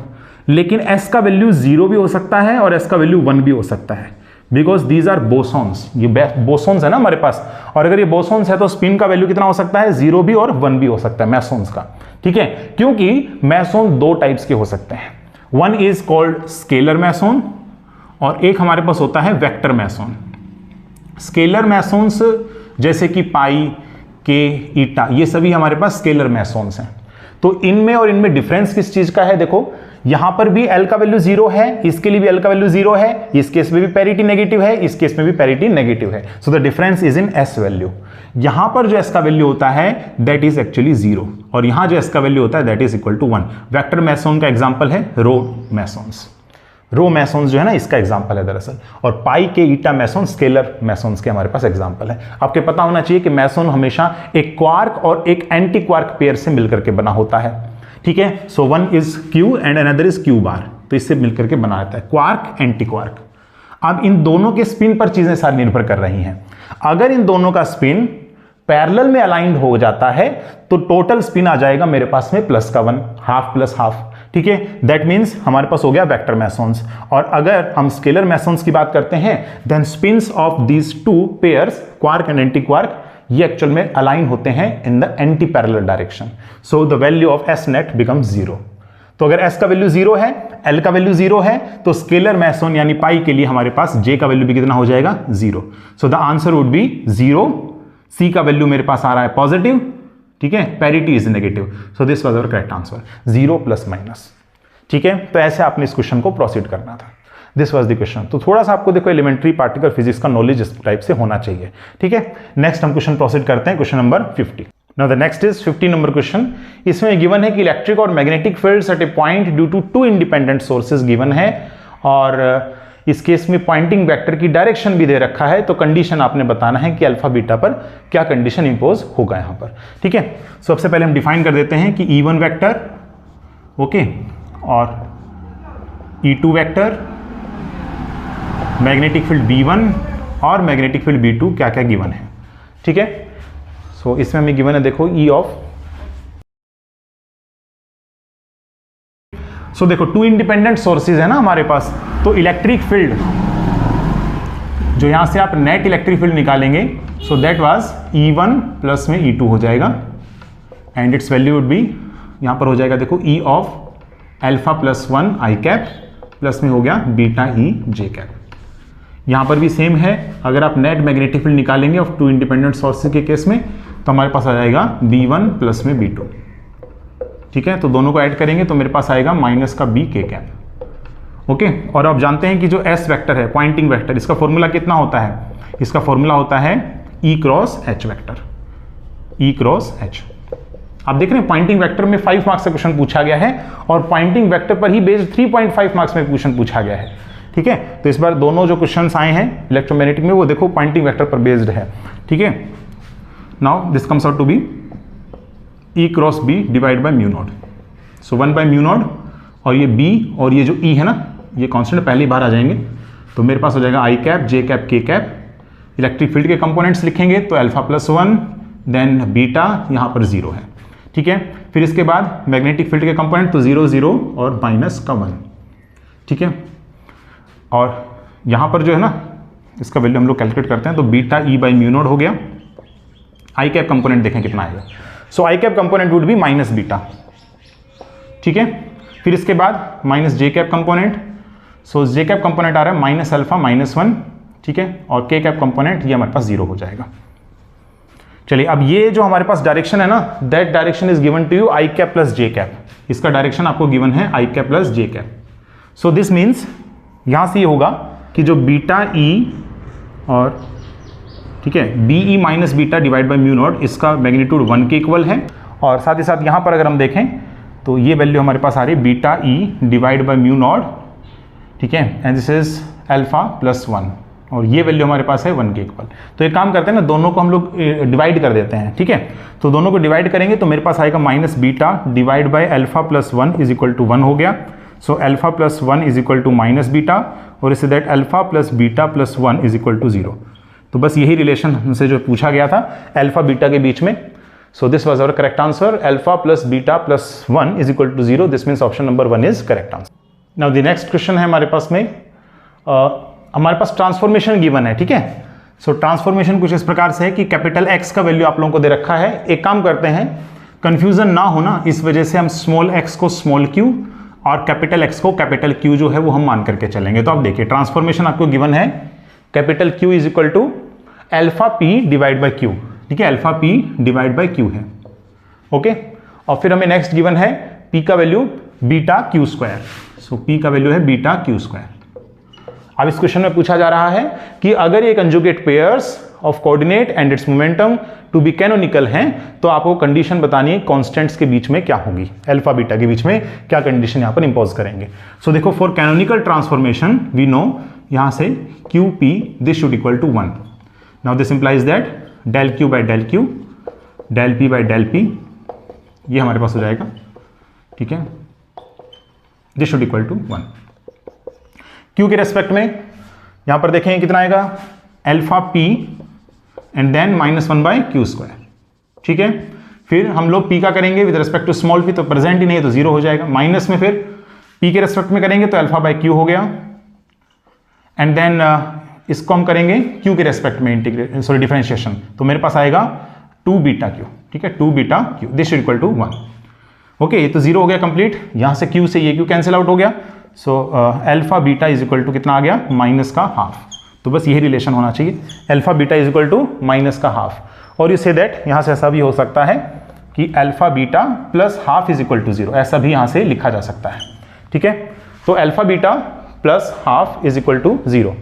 लेकिन S का वैल्यू 0 भी हो सकता है और S का वैल्यू 1 भी हो सकता है, बिकॉज दीज आर बोसॉन्स। ये बोसॉन्स है ना हमारे पास, और अगर ये बोसॉन्स है तो स्पिन का वैल्यू कितना हो सकता है, 0 भी और 1 भी हो सकता है मैसोन्स का। ठीक है, क्योंकि मैसोन 2 टाइप्स के हो सकते हैं, one is called scalar mason और एक हमारे पास होता है वेक्टर मैसोन। स्केलर मैसोन्स जैसे कि पाई, के, ईटा, ये सभी हमारे पास स्केलर मैसोन्स हैं। तो इनमें और इनमें डिफरेंस किस चीज का है, देखो यहां पर भी L का वैल्यू 0 है, इसके लिए भी L का वैल्यू 0 है, इस केस में भी पैरिटी नेगेटिव है, इस केस में भी पैरिटी नेगेटिव है। So the difference is in S value. यहां पर जो S का वैल्यू होता है दैट इज एक्चुअली 0, और यहां जो S का वैल्यू होता है that is equal to 1। Vector meson का एग्जांपल है रो मैसोन्स। रो मैसोन्स जो है ना इसका एग्जांपल है दरअसल, और पाई, के, ईटा मैसोन स्केलर मैसोन्स के हमारे पास एग्जांपल है। आपके पता होना चाहिए कि मैसोन हमेशा एक क्वार्क और एक एंटी क्वार्क पेयर से मिलकर के बना होता है। ठीक है, so one is Q and another is Q bar, तो इससे मिलकर के बना रहता है क्वार्क एंटी क्वार्क। अब इन दोनों के स्पिन पर चीजें सारी निर्भर कर रही हैं। अगर इन दोनों का स्पिन पैरेलल में अलाइंड हो जाता है तो टोटल स्पिन आ जाएगा मेरे पास में +1, हाफ प्लस हाफ। ठीक है, दैट मीन्स हमारे पास हो गया वेक्टर मैसोन्स। और अगर हम स्केलर मैसोन्स की बात करते हैं then spins of these 2 pairs quark and anti quark ये एक्चुअल में अलाइन होते हैं in the anti parallel direction, so the value of S net becomes 0। तो अगर S का वैल्यू 0 है, L का वैल्यू 0 है, तो स्केलर मैसोन यानी पाई के लिए हमारे पास J का वैल्यू भी कितना हो जाएगा, 0। So the answer would be 0। C का वैल्यू मेरे पास आ रहा है पॉजिटिव, ठीक है, parity is negative, so this was our correct answer, 0 +-। ठीक है, तो ऐसे आपने इस क्वेश्चन को प्रोसीड करना था। This was the question. तो थोड़ा सा आपको देखो एलिमेंट्री पार्टिकल फिजिक्स का नॉलेज इस टाइप से होना चाहिए। ठीक है, नेक्स्ट हम क्वेश्चन प्रोसीड करते हैं, question number 50। Now the next is 50 number question. इसमें गिवन है कि इलेक्ट्रिक और magnetic fields at a point due to 2 independent sources given है, और इस केस में पॉइंटिंग वेक्टर की डायरेक्शन भी दे रखा है। तो कंडीशन आपने बताना है कि अल्फा बीटा पर क्या कंडीशन इंपोज होगा यहाँ पर। ठीक है, सबसे पहले हम डिफाइन कर देते हैं कि E1 वेक्टर, ओके, और E2 vector, magnetic field B1 और मैग्नेटिक फील्ड B2 क्या क्या गिवन है। ठीक है, सो इसमें हमें गिवन है, देखो E ऑफ, सो देखो 2 इंडिपेंडेंट सोर्सेज है ना हमारे पास, तो इलेक्ट्रिक फील्ड जो यहां से आप नेट इलेक्ट्रिक फील्ड निकालेंगे, so that was E1 plus में E2 हो जाएगा, and it's value would be यहां पर हो जाएगा, देखो E of alpha +1 I cap plus में हो गया बीटा E J कैप। यहां पर भी सेम है, अगर आप नेट मैग्नेटिक फील्ड निकालेंगे ऑफ 2 इंडिपेंडेंट सोर्सेज के केस में तो हमारे पास आ जाएगा B1 प्लस में B2। ठीक है, तो दोनों को ऐड करेंगे तो मेरे पास आएगा माइनस का B K कैप। ओके, और आप जानते हैं कि जो S वेक्टर है पॉइंटिंग वेक्टर, इसका फॉर्मूला कितना होता है, इसका फॉर्मूला होता है E cross H vector, E cross H। आप देख रहे हैं पॉइंटिंग वेक्टर में 5 मार्क्स का क्वेश्चन पूछा गया है, और पॉइंटिंग वेक्टर पर ही बेस्ड 3.5 मार्क्स में क्वेश्चन पूछा गया है। ठीक है, तो इस बार दोनों जो क्वेश्चंस आए हैं इलेक्ट्रोमैग्नेटिक में वो देखो पॉइंटिंग वेक्टर पर बेस्ड है। ठीक है, now this comes out to be E cross B divide by mu naught, so 1 by mu naught, और ये B और ये जो E है ना ये कांस्टेंट पहली बार आ जाएंगे, तो मेरे पास हो जाएगा I cap J cap K cap. Electric field के कंपोनेंट्स लिखेंगे तो अल्फा +1 देन बीटा यहाँ पर 0 है। ठीक है, फिर इसके बाद मैग्नेटिक फील्ड के कंपोनेंट तो 0 0 और -1। ठीक है, और यहाँ पर जो है ना इसका वैल्यू हम लोग कैलकुलेट करते हैं, तो beta E by mu naught हो गया। आई कैप कंपोनेंट देखें कितना आएगा, so I cap component would be minus beta. ठीक है, फिर इसके बाद minus J cap component, so J cap component आ रहा है माइनस अल्फा -1। ठीक है, और के कैप कंपोनेंट ये हमारे पास 0 हो जाएगा। चलिए, अब ये जो हमारे पास डायरेक्शन है ना, that direction is given to you I cap plus J cap. इसका डायरेक्शन आपको गिवन है I cap plus J cap. So this means यहां से ये होगा कि जो बीटा ई और ठीक है BE minus beta divide by mu not, इसका मैग्नीट्यूड 1 के इक्वल है। और साथ ही साथ यहाँ पर अगर हम देखें तो ये वैल्यू हमारे पास आ रही है beta E divide by mu not, ठीक है, and this is alpha plus 1, और ये वैल्यू हमारे पास है 1 के इक्वल। तो एक काम करते हैं ना, दोनों को हम लोग डिवाइड कर देते हैं, ठीक है। तो दोनों को डिवाइड करेंगे तो मेरे पास आएगा minus beta divide by alpha plus 1 is equal to 1 हो गया। So alpha plus 1 is equal to minus beta, और इससे that alpha plus beta plus 1 is equal to 0। तो बस यही रिलेशन हमसे जो पूछा गया था अल्फा बीटा के बीच में। So this was our correct answer, alpha plus beta plus 1 is equal to 0। This means option number 1 is correct answer. Now the next question है हमारे पास में, हमारे पास ट्रांसफॉर्मेशन गिवन है, ठीक है। सो ट्रांसफॉर्मेशन कुछ इस प्रकार से है कि कैपिटल X का वैल्यू आप लोगों को दे रखा है। एक काम करते हैं, कंफ्यूजन ना हो ना, इस वजह से हम स्मॉल x को स्मॉल q और कैपिटल X को कैपिटल Q जो है वो हम मान करके चलेंगे। तो आप देखिए ट्रांसफॉर्मेशन आपको गिवन है, capital Q is equal to alpha P divide by Q, ठीक है, alpha P divide by Q है, ओके। और फिर हमें नेक्स्ट गिवन है P का value beta Q square. So P का वैल्यू है बीटा Q स्क्वायर। अब इस क्वेश्चन में पूछा जा रहा है कि अगर ये conjugate pairs of coordinate and its momentum to be canonical हैं तो आपको कंडीशन बतानी है कांस्टेंट्स के बीच में क्या होगी, अल्फा बीटा के बीच में क्या कंडीशन यहां पर इंपोज करेंगे। सो देखो for canonical transformation we know यहां से QP this should equal to 1। Now this implies that del Q by del Q del P by del P ये हमारे पास हो जाएगा, ठीक है, this should equal to 1। Q के रेस्पेक्ट में यहां पर देखें कितना आएगा, alpha P and then minus 1 by Q square, ठीक है। फिर हम लोग P का करेंगे with respect to small p, तो प्रेजेंट ही नहीं है तो 0 हो जाएगा। माइनस में फिर P के रेस्पेक्ट में करेंगे तो अल्फा बाई Q हो गया, एंड देन इसको हम करेंगे Q के रेस्पेक्ट में डिफरेंशिएशन, तो मेरे पास आएगा 2 बीटा Q, ठीक है, 2 beta Q this is equal to 1, okay. ये तो 0 हो गया कंप्लीट, यहां से Q से ये Q कैंसिल आउट हो गया। So alpha beta is equal to कितना आ गया, माइनस का हाफ। तो बस यही रिलेशन होना चाहिए, alpha beta is equal to minus का हाफ। और यू से दैट यहां से ऐसा भी हो सकता है कि alpha beta plus half is equal to 0, ऐसा भी यहां से लिखा जा सकता है, ठीक है। तो alpha beta plus half is equal to 0,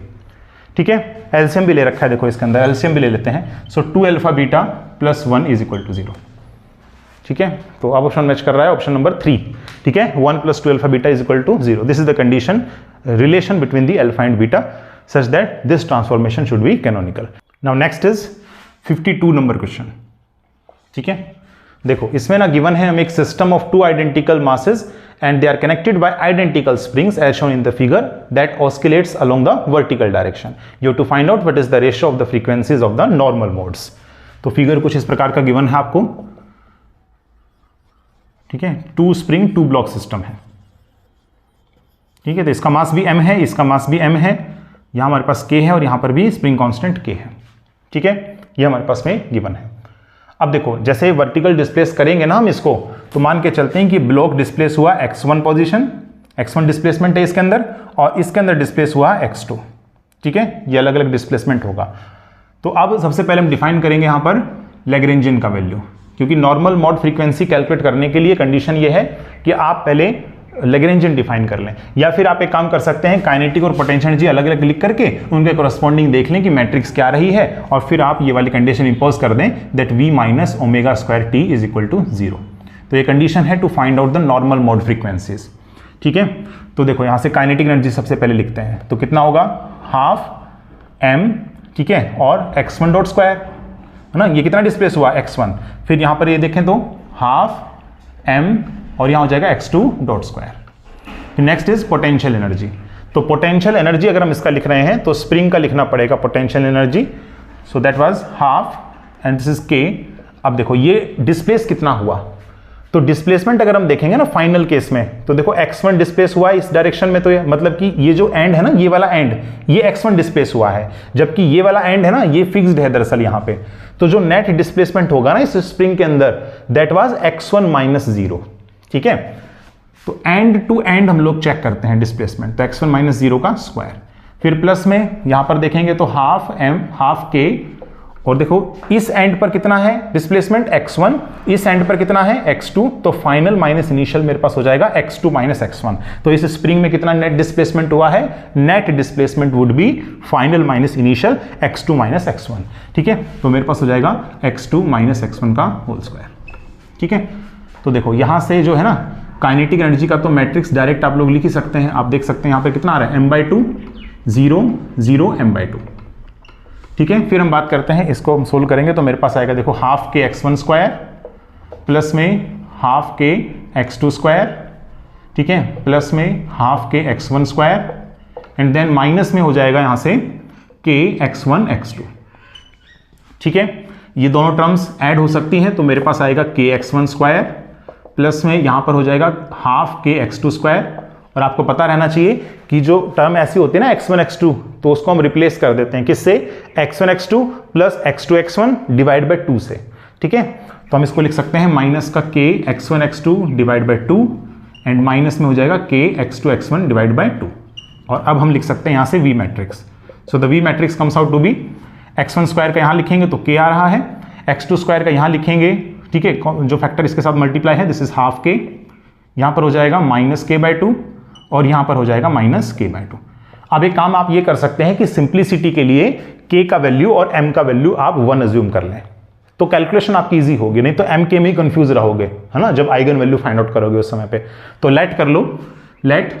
ठीक है। एलसीएम भी ले रखा है, देखो इसके अंदर एलसीएम भी ले लेते हैं। So 2 alpha beta plus 1 is equal to 0, ठीक है। तो अब ऑप्शन मैच कर रहा है ऑप्शन नंबर 3, ठीक है, 1 plus 2 alpha beta is equal to 0। This is the condition relation between the alpha and beta such that this transformation should be canonical. Now next is 52 number question, ठीक है। देखो इसमें ना गिवन है हमें एक system of 2 identical masses and they are connected by identical springs as shown in the figure that oscillates along the vertical direction. You have to find out what is the ratio of the frequencies of the normal modes. तो figure कुछ इस प्रकार का given है आपको, ठीक है, 2 spring 2 block system है, ठीक है। तो इसका मास भी m है, इसका मास भी m है, यहां हमारे पास k है और यहां पर भी स्प्रिंग कांस्टेंट k है, ठीक है। ये हमारे पास में गिवन है। अब देखो जैसे वर्टिकल डिस्प्लेस करेंगे ना हम इसको, तो मान के चलते हैं कि ब्लॉक डिस्प्लेस हुआ x1 पोजीशन, x1 डिस्प्लेसमेंट है इसके अंदर, और इसके अंदर डिस्प्लेस हुआ x2, ठीक है। ये अलग अलग डिस्प्लेसमेंट होगा। तो अब सबसे पहले हम डिफाइन करेंगे यहां पर लैग्रेंजियन का वैल्यू, क्योंकि नॉर्मल मोड फ्रीक्वेंसी कैलकुलेट करने के लिए कंडीशन ये है कि आप पहले लैग्रेंजियन डिफाइन कर लें, या फिर आप एक काम कर सकते हैं काइनेटिक और पोटेंशियल एनर्जी अलग अलग लिख करके उनके कोरस्पॉन्डिंग देख लें कि मैट्रिक्स क्या रही है, और फिर आप ये वाली कंडीशन इंपोज कर दें that v minus omega square t is equal to 0। तो ये कंडीशन है to find out the normal mode frequencies, ठीक है। तो देखो यहां से काइनेटिक एनर्जी सबसे पहले लिखते हैं, तो कितना होगा हाफ m, ठीक है, और x1 डॉट स्क्वायर है ना, ये कितना डिस्प्लेस हुआ x1, फिर यहां पर ये देखें तो हाफ m और यहां हो जाएगा x2 dot square. Next is potential energy. तो पोटेंशियल एनर्जी अगर हम इसका लिख रहे हैं तो स्प्रिंग का लिखना पड़ेगा potential energy, so that was half and this is k। अब देखो ये डिस्प्लेस कितना हुआ, तो डिस्प्लेसमेंट अगर हम देखेंगे ना फाइनल केस में, तो देखो x1 डिस्प्लेस हुआ इस डायरेक्शन में, तो ये मतलब कि ये जो एंड है ना, ये वाला एंड, ये x1 डिस्प्लेस हुआ है, जबकि ये वाला एंड है ना, ये फिक्स्ड है दरअसल यहाँ पे। तो जो नेट डिस्प्लेसमेंट होगा ना इस स्प्रिंग के अंदर दैट वाज x1 माइनस 0, ठीक है। तो एंड टू एंड हम लोग चेक करते हैं डिस्प्लेसमेंट, तो x1 माइनस 0 का स्क्वायर, फिर प्लस में यहां पर देखेंगे तो हाफ m हाफ k और देखो इस एंड पर कितना है डिस्प्लेसमेंट x1, इस एंड पर कितना है x2, तो फाइनल माइनस इनिशियल मेरे पास हो जाएगा x2 माइनस x1। तो इस स्प्रिंग में कितना नेट डिस्प्लेसमेंट हुआ है, net displacement would be final minus initial x2 minus x1। ठीक है, तो मेरे पास हो जाएगा x2 माइनस x1 का होल स्क्वायर। ठीक है, तो देखो यहां से जो है ना काइनेटिक एनर्जी का तो मैट्रिक्स डायरेक्ट आप लोग लिख ही सकते हैं। आप देख सकते हैं यहां पे कितना आ रहा है m/2 0 0 m/2। ठीक है, फिर हम बात करते हैं, इसको हम सोल्व करेंगे तो मेरे पास आएगा देखो हाफ के x1 स्क्वायर प्लस में हाफ के x2 स्क्वायर, ठीक है, प्लस में हाफ के x1 square and then minus में हो जाएगा यहां से के x1 x2। ठीक है, ये दोनों टर्म्स ऐड हो सकती हैं तो मेरे पास आएगा के x1 स्क्वायर प्लस में यहां पर हो जाएगा हाफ के x2 स्क्वायर। और आपको पता रहना चाहिए कि जो टर्म ऐसी होती है ना x1 x2, तो उसको हम रिप्लेस कर देते हैं किससे, x1 x2 plus x2 x1 divide by 2 से। ठीक है, तो हम इसको लिख सकते हैं माइनस का के x1 x2 divide by 2 and minus में हो जाएगा के x2 x1 डिवाइड बाय 2। और अब हम लिख सकते हैं यहां से v matrix. So the v matrix comes out to be x1 square का यहां लिखेंगे तो k आ रहा है, x2 स्क्वायर का यहां लिखेंगे, ठीक है, जो फैक्टर इसके साथ मल्टीप्लाई है दिस इज हाफ के, यहां पर हो जाएगा माइनस के बाय 2 और यहां पर हो जाएगा माइनस के बाय 2। अब एक काम आप ये कर सकते हैं कि सिंप्लिसिटी के लिए k का वैल्यू और m का वैल्यू आप 1 अज्यूम कर लें तो कैलकुलेशन आपकी इजी होगी, नहीं तो m के में ही कंफ्यूज रहोगे, है ना, जब आइगन वैल्यू फाइंड आउट करोगे उस समय पे। तो लेट कर लो, let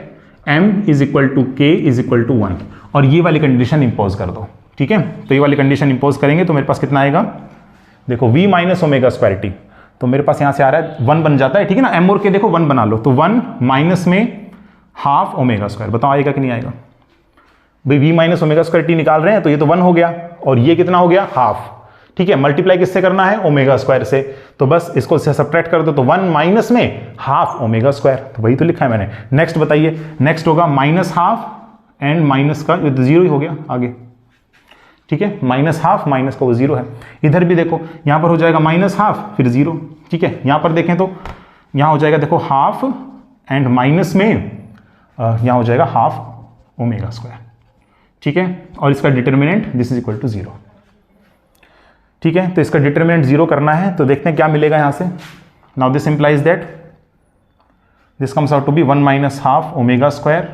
m is equal to k is equal to 1 और ये वाली कंडीशन इंपोज कर दो। ठीक है, तो ये वाली कंडीशन इंपोज करेंगे तो मेरे पास कितना आएगा, देखो v minus omega square T, तो मेरे पास यहां से आ रहा है 1 बन जाता है। ठीक है ना, m और k देखो 1 बना लो, तो 1 माइनस में हाफ ओमेगा स्क्वायर, बताओ आएगा कि नहीं आएगा भाई, v minus omega square T निकाल रहे हैं तो ये तो 1 हो गया और ये कितना हो गया हाफ। ठीक है, मल्टीप्लाई किससे करना है, ओमेगा स्क्वायर से, तो बस इसको सब्ट्रैक्ट कर दो तो 1 माइनस में हाफ ओमेगा स्क्वायर, तो वही तो लिखा है मैंने। नेक्स्ट बताइए, नेक्स्ट होगा माइनस हाफ एंड माइनस का ये तो 0 ही हो गया आगे। ठीक है, माइनस हाफ माइनस का वो 0 है। इधर भी देखो यहां पर हो जाएगा माइनस हाफ फिर 0। ठीक है, यहां पर देखें तो यहां हो जाएगा देखो हाफ एंड माइनस में यहां हो जाएगा हाफ ओमेगा स्क्वायर। ठीक है, और इसका determinant this is equal to 0। ठीक है, तो इसका डिटर्मिनेंट 0 करना है तो देखते हैं क्या मिलेगा यहां से। Now this implies that this comes out to be 1 minus half omega square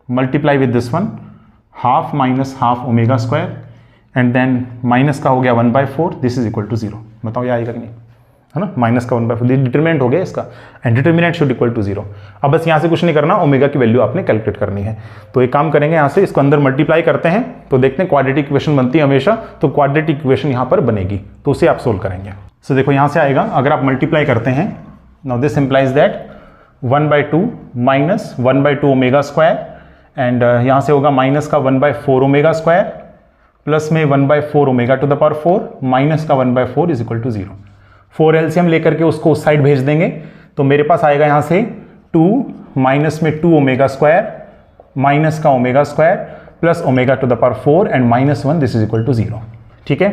multiply with this one half minus half omega square and then minus का हो गया 1/4 दिस इज इक्वल टू 0। बताओ ये आएगा कि नहीं, है ना, माइनस का 1/4 डिटरमिनेंट हो गया इसका and determinant should equal to 0। अब बस यहाँ से कुछ नहीं करना, ओमेगा की वैल्यू आपने कैलकुलेट करनी है। तो एक काम करेंगे, यहाँ से इसको अंदर मल्टीप्लाई करते हैं तो देखते हैं क्वाड्रेटिक इक्वेशन बनती है हमेशा, तो क्वाड्रेटिक इक्वेशन यहाँ पर बनेगी तो उसे आप सोल्व करेंगे। सो देखो यहाँ से आएगा, अगर आप मल्टीप्लाई करते हैं now this implies that 1/2 minus 1/2 omega square and यहाँ से होगा माइनस का 1/4 ओमेगा स्क्वायर प्लस में 1/4 omega to the power 4 minus का 1/4 इज इक्वल टू 0। 4 एलसीएम लेकर के उसको उस साइड भेज देंगे तो मेरे पास आएगा यहां से 2 माइनस में 2 ओमेगा स्क्वायर माइनस का omega square plus omega to the power 4 and -1 this is equal to 0। ठीक है,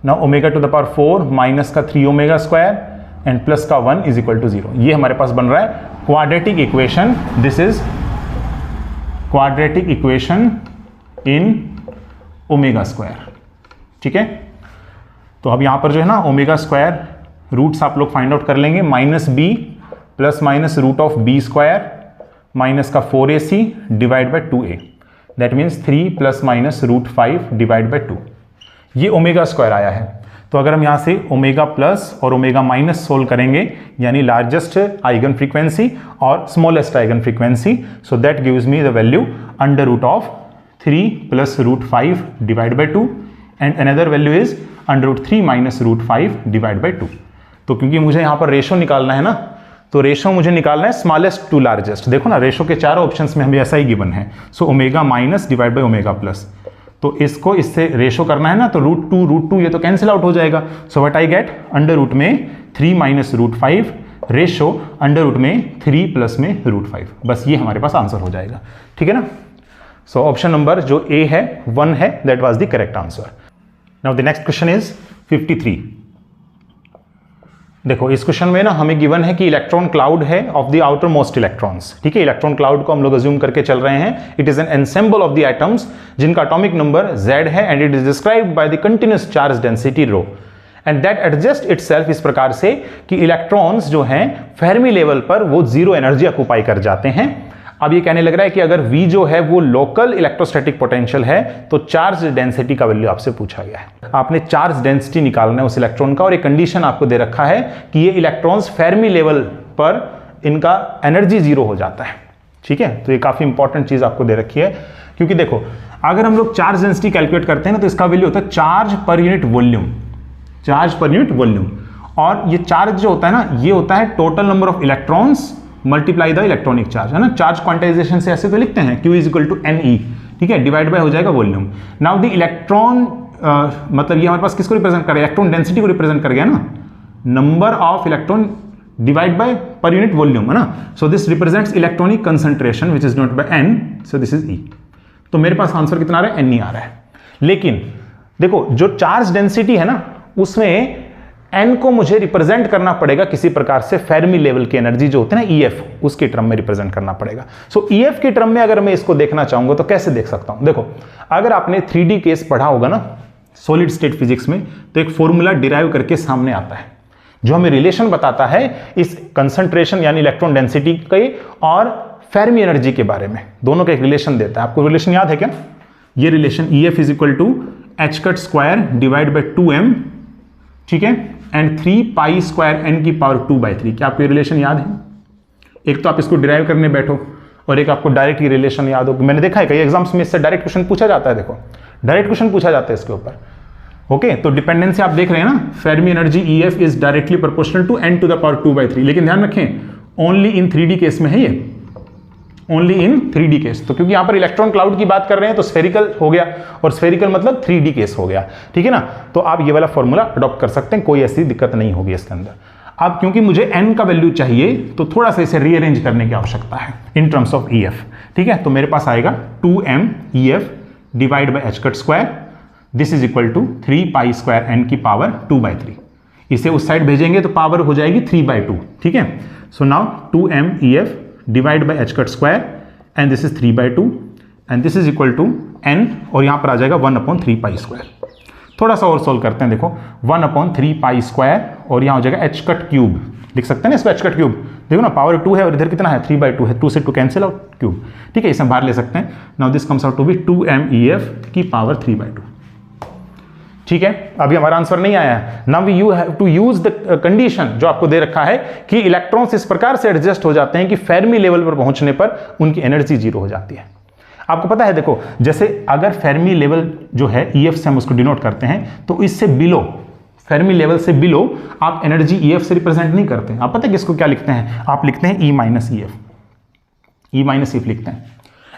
ना omega to the power 4 minus का 3 ओमेगा स्क्वायर एंड प्लस का 1 इज इक्वल टू 0। ये हमारे पास बन रहा है quadratic equation, this is quadratic equation in omega square. ठीक है, तो अब यहां पर जो है ना ओमेगा स्क्वायर रूट्स आप लोग फाइंड आउट कर लेंगे, -b plus minus root of b square minus का 4ac divide by 2a that means 3 plus minus root 5 divide by 2। ये ओमेगा स्क्वायर आया है, तो अगर हम यहां से ओमेगा प्लस और ओमेगा माइनस सोल्व करेंगे यानी लार्जेस्ट आइगन फ्रीक्वेंसी और smallest eigen frequency, so that gives me the value under root of 3 plus root 5 divide by 2 and another value is under root 3 minus root 5 divide by 2। तो क्योंकि मुझे यहाँ पर ratio निकालना है ना, तो रेशो मुझे निकालना है स्मॉलेस्ट टू लार्जेस्ट। देखो ना रेशो के चारों ऑप्शंस में हमें ऐसा ही गिवन है, so omega minus divide by omega plus, तो इसको इससे रेशो करना है ना, तो रूट टू ये तो कैंसिल आउट हो जाएगा। So what I get under root में 3 minus root 5 ratio under root में 3 प्लस में रूट 5, बस ये हमारे पास आंसर हो जाएगा। ठीक है ना, सो ऑप्शन नंबर जो ए है 1 है, that was the correct answer. Now the next question is 53. देखो इस क्वेश्चन में ना हमें गिवन है कि इलेक्ट्रॉन क्लाउड है of the outer most electrons. ठीक है, इलेक्ट्रॉन क्लाउड को हम लोग अज्यूम करके चल रहे हैं। It is an ensemble of the atoms जिनका एटॉमिक नंबर Z है and it is described by the continuous charge density rho and that adjust itself इस प्रकार से कि इलेक्ट्रॉन्स जो हैं फेर्मी लेवल पर वो जीरो एनर्जी ऑक्यूपाई कर जाते हैं। अब ये कहने लग रहा है कि अगर V जो है वो लोकल इलेक्ट्रोस्टैटिक पोटेंशियल है तो चार्ज डेंसिटी का वैल्यू आपसे पूछा गया है। आपने चार्ज डेंसिटी निकालना है उस इलेक्ट्रॉन का और एक कंडीशन आपको दे रखा है कि ये इलेक्ट्रॉन्स फेर्मी लेवल पर इनका एनर्जी जीरो हो जाता है। ठीक है, तो ये काफी इंपॉर्टेंट चीज आपको दे रखी है, क्योंकि देखो अगर हम लोग चार्ज डेंसिटी कैलकुलेट करते हैं ना तो इसका वैल्यू होता है चार्ज पर यूनिट वॉल्यूम, चार्ज पर यूनिट वॉल्यूम। और ये चार्ज जो होता है ना ये होता है total number of electrons multiply the electronic charge, है ना। चार्ज क्वांटाइजेशन से ऐसे तो लिखते हैं Q is equal to NE, ठीक है, डिवाइड बाय हो जाएगा वॉल्यूम। नाउ द इलेक्ट्रॉन मतलब ये हमारे पास किसको रिप्रेजेंट कर रहा है, इलेक्ट्रॉन डेंसिटी को रिप्रेजेंट कर गया ना, number of electron divide by पर यूनिट वॉल्यूम, है ना। So this represents electronic concentration which is note by N, so this is E। तो मेरे पास आंसर कितना आ रहा है, NE आ रहा है। लेकिन देखो जो चार्ज डेंसिटी है ना उसमें N को मुझे रिप्रेजेंट करना पड़ेगा किसी प्रकार से फेर्मी लेवल की एनर्जी जो होती है ना EF, उसके टर्म में रिप्रेजेंट करना पड़ेगा। सो EF के टर्म में अगर मैं इसको देखना चाहूंगा तो कैसे देख सकता हूं। देखो अगर आपने 3D केस पढ़ा होगा ना सॉलिड स्टेट फिजिक्स में तो एक फॉर्मूला डिराइव करके सामने आता है जो हमें रिलेशन बताता है इस कंसंट्रेशन यानी इलेक्ट्रॉन डेंसिटी के और फेर्मी एनर्जी के बारे में, दोनों का एक रिलेशन देता है। आपको रिलेशन याद है क्या? ये relation EF is equal to h cut square divide by 2m, ठीक है, एंड 3 पाई स्क्वायर n की पावर 2/3। क्या आपको रिलेशन याद है? एक तो आप इसको डिराइव करने बैठो और एक आपको डायरेक्ट ये रिलेशन याद हो। मैंने देखा है कई एग्जाम्स में इससे डायरेक्ट क्वेश्चन पूछा जाता है। देखो डायरेक्ट क्वेश्चन पूछा जाता है इसके ऊपर। ओके, तो डिपेंडेंसी आप देख रहे हैं ना, Fermi energy EF is directly proportional to n to the power 2/3। लेकिन ध्यान रखें ओनली इन 3D केस में है ये, ओनली इन 3D केस। तो क्योंकि यहां पर इलेक्ट्रॉन क्लाउड की बात कर रहे हैं तो स्फेरिकल हो गया और स्फेरिकल मतलब 3D केस हो गया, ठीक है ना। तो आप ये वाला फॉर्मूला अडॉप्ट कर सकते हैं, कोई ऐसी दिक्कत नहीं होगी इसके अंदर। अब क्योंकि मुझे n का वैल्यू चाहिए तो थोड़ा सा इसे रीअरेंज करने की आवश्यकता है इन टर्म्स ऑफ EF, ठीक है। तो मेरे पास आएगा 2m EF divide by h cut square, this is equal to 3 pi square n की पावर 2/3। इसे उस साइड भेजेंगे तो पावर हो जाएगी 3/2, ठीक है। So now 2m EF divide by h cut square and this is 3/2 and this is equal to n और यहां पर आ जाएगा 1/3 पाई स्क्वायर। थोड़ा सा और सोल्व करते हैं। देखो 1/3 पाई स्क्वायर और यहां हो जाएगा h कट क्यूब, लिख सकते हैं ना इसको h कट क्यूब। देखो ना पावर 2 है और इधर कितना है 3/2 है, 2 से 2 कैंसिल आउट क्यूब, ठीक है, इसे हम बाहर ले सकते हैं। Now this comes out to be 2m EF की पावर 3/2, ठीक है। अभी हमारा आंसर नहीं आया है। Now we you have to use the condition जो आपको दे रखा है कि इलेक्ट्रॉन्स इस प्रकार से एडजस्ट हो जाते हैं कि फेर्मी लेवल पर पहुंचने पर उनकी एनर्जी जीरो हो जाती है। आपको पता है देखो जैसे अगर फेर्मी लेवल जो है EF से हम उसको डिनोट करते हैं तो इससे बिलो, फेर्मी लेवल से बिलो आप एनर्जी EF से रिप्रेजेंट नहीं करते। आप पता है किसको क्या लिखते हैं? आप लिखते हैं E minus EF, E minus EF लिखते हैं।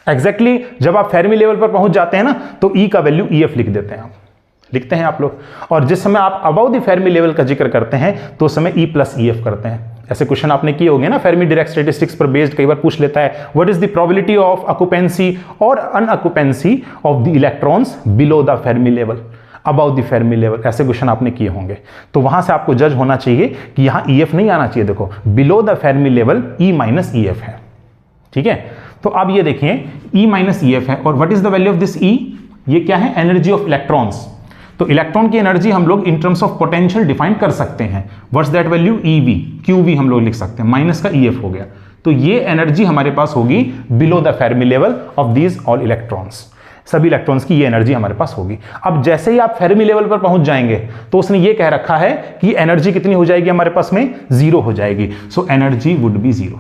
एग्जैक्टली जब आप फेर्मी लेवल पर पहुंच जाते हैं ना तो E का वैल्यू EF लिख देते हैं, आप लिखते हैं आप लोग। और जिस समय आप अबाउ द फेर्मी लेवल का जिक्र करते हैं तो उस समय E प्लस EF करते हैं। ऐसे क्वेश्चन आपने किए होंगे ना, फेर्मी डायरेक्ट स्टैटिस्टिक्स पर बेस्ड कई बार पूछ लेता है what is the probability of occupancy और unoccupancy of the electrons below the Fermi level, above the Fermi level. ऐसे क्वेश्चन आपने किए होंगे। तो वहां से आपको जज होना चाहिए कि यहां EF नहीं आना चाहिए। देखो below the Fermi level E minus EF है, ठीक है। तो अब ये देखिए E माइनस EF है और what is the value of this E? ये क्या है? Energy of electrons. तो इलेक्ट्रॉन की एनर्जी हम लोग in terms of potential define कर सकते हैं। What's that value? EV, QV हम लोग लिख सकते हैं, माइनस का EF हो गया। तो ये एनर्जी हमारे पास होगी below the Fermi level of these all electrons. सभी इलेक्ट्रॉन्स की ये एनर्जी हमारे पास होगी। अब जैसे ही आप फेर्मी लेवल पर पहुंच जाएंगे तो उसने ये कह रखा है कि एनर्जी कितनी हो जाएगी हमारे पास में? जीरो हो जाएगी। So energy would be zero.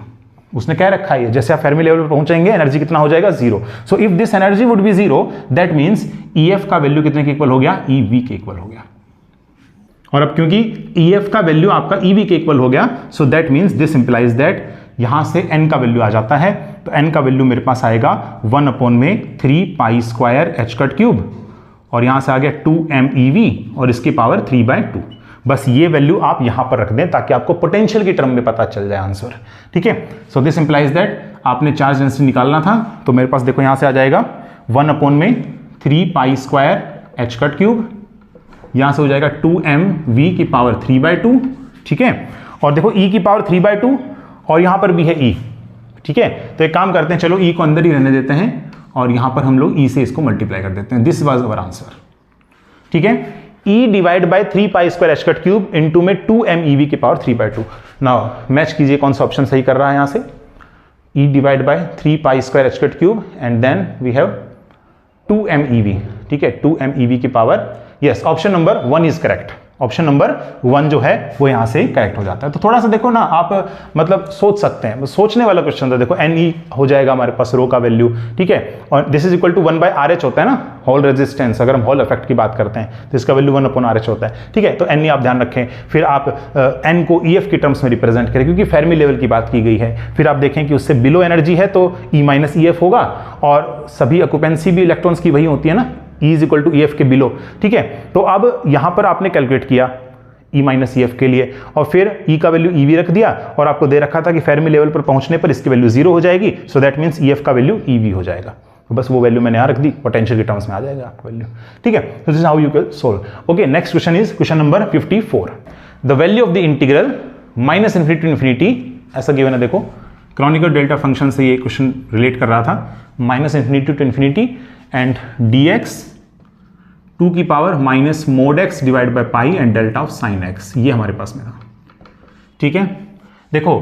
उसने कह रखा है जैसे आप फेर्मी लेवल पर पहुंचेंगे एनर्जी कितना हो जाएगा? Zero. So if this energy would be zero that means EF का वैल्यू कितने के इक्वल हो गया? EV के इक्वल हो गया। और अब क्योंकि EF का वैल्यू आपका EV के इक्वल हो गया सो that means this implies that यहां से n का वैल्यू आ जाता है। तो n का वैल्यू मेरे पास आएगा 1/3 pi square h cut cube और यहां से आ गया 2m EV और इसकी पावर 3/2। बस ये वैल्यू आप यहां पर रख दें ताकि आपको पोटेंशियल की टर्म में पता चल जाए आंसर, ठीक है। सो दिस इंप्लाइज दैट आपने चार्ज डेंसिटी निकालना था तो मेरे पास देखो यहां से आ जाएगा 1/3 pi square h cut cube, यहां से हो जाएगा 2m V की पावर 3/2 ठीक है। और देखो e की पावर 3/2 और यहां पर भी है e, ठीक है। तो एक काम करते हैं, चलो e को अंदर ही रहने देते हैं और यहां पर हम लोग e से इसको मल्टीप्लाई कर देते हैं। दिस वाज अवर आंसर, ठीक है। e divide by 3π² h cut cube into में 2m की पावर 3/2। नाउ मैच कीजिए कौन सा ऑप्शन सही कर रहा है यहां से। e divide by 3π² h cut cube and then we have 2m, ठीक है। 2m की power, yes, option number 1 is correct. Option number 1 जो है वो यहां से करेक्ट हो जाता है। तो थोड़ा सा देखो ना आप, मतलब सोच सकते हैं, सोचने वाला क्वेश्चन था। देखो ne हो जाएगा हमारे पास रो का वैल्यू, ठीक है। और this is equal to 1/RH होता है ना, हॉल रेजिस्टेंस। अगर हम हॉल इफेक्ट की बात करते हैं तो इसका वैल्यू 1/RH होता है, ठीक है। तो ne आप ध्यान रखें। फिर आप n को EF की टर्म्स में रिप्रेजेंट करें क्योंकि फेर्मी लेवल की बात की गई है। फिर आप देखें कि उससे बिलो एनर्जी है तो E - EF होगा, और सभी ऑक्यूपेंसी भी इलेक्ट्रॉन्स की वही होती है ना, E is equal to EF के बिलो, ठीक है। तो अब यहां पर आपने कैलकुलेट किया E - EF के लिए, और फिर E का वैल्यू EV रख दिया, और आपको दे रखा था कि फेर्मी लेवल पर पहुंचने पर इसकी वैल्यू 0 हो जाएगी। सो दैट मींस EF का वैल्यू EV हो जाएगा। तो बस वो वैल्यू मैंने यहां रख दी, पोटेंशियल के टर्म्स में आ जाएगा आपका वैल्यू, ठीक है। तो this is how you can solve. Okay, next question is question number 54। The value of the integral -∞ to infinity, ऐसा गिवन है। देखो क्रोनिकल डेल्टा फंक्शन से ये क्वेश्चन रिलेट कर रहा था, -∞ टू इन्फिनिटी एंड dx 2 की power -mod(x) divide by pi and delta of sin x, ये हमारे पास में था, ठीक है। देखो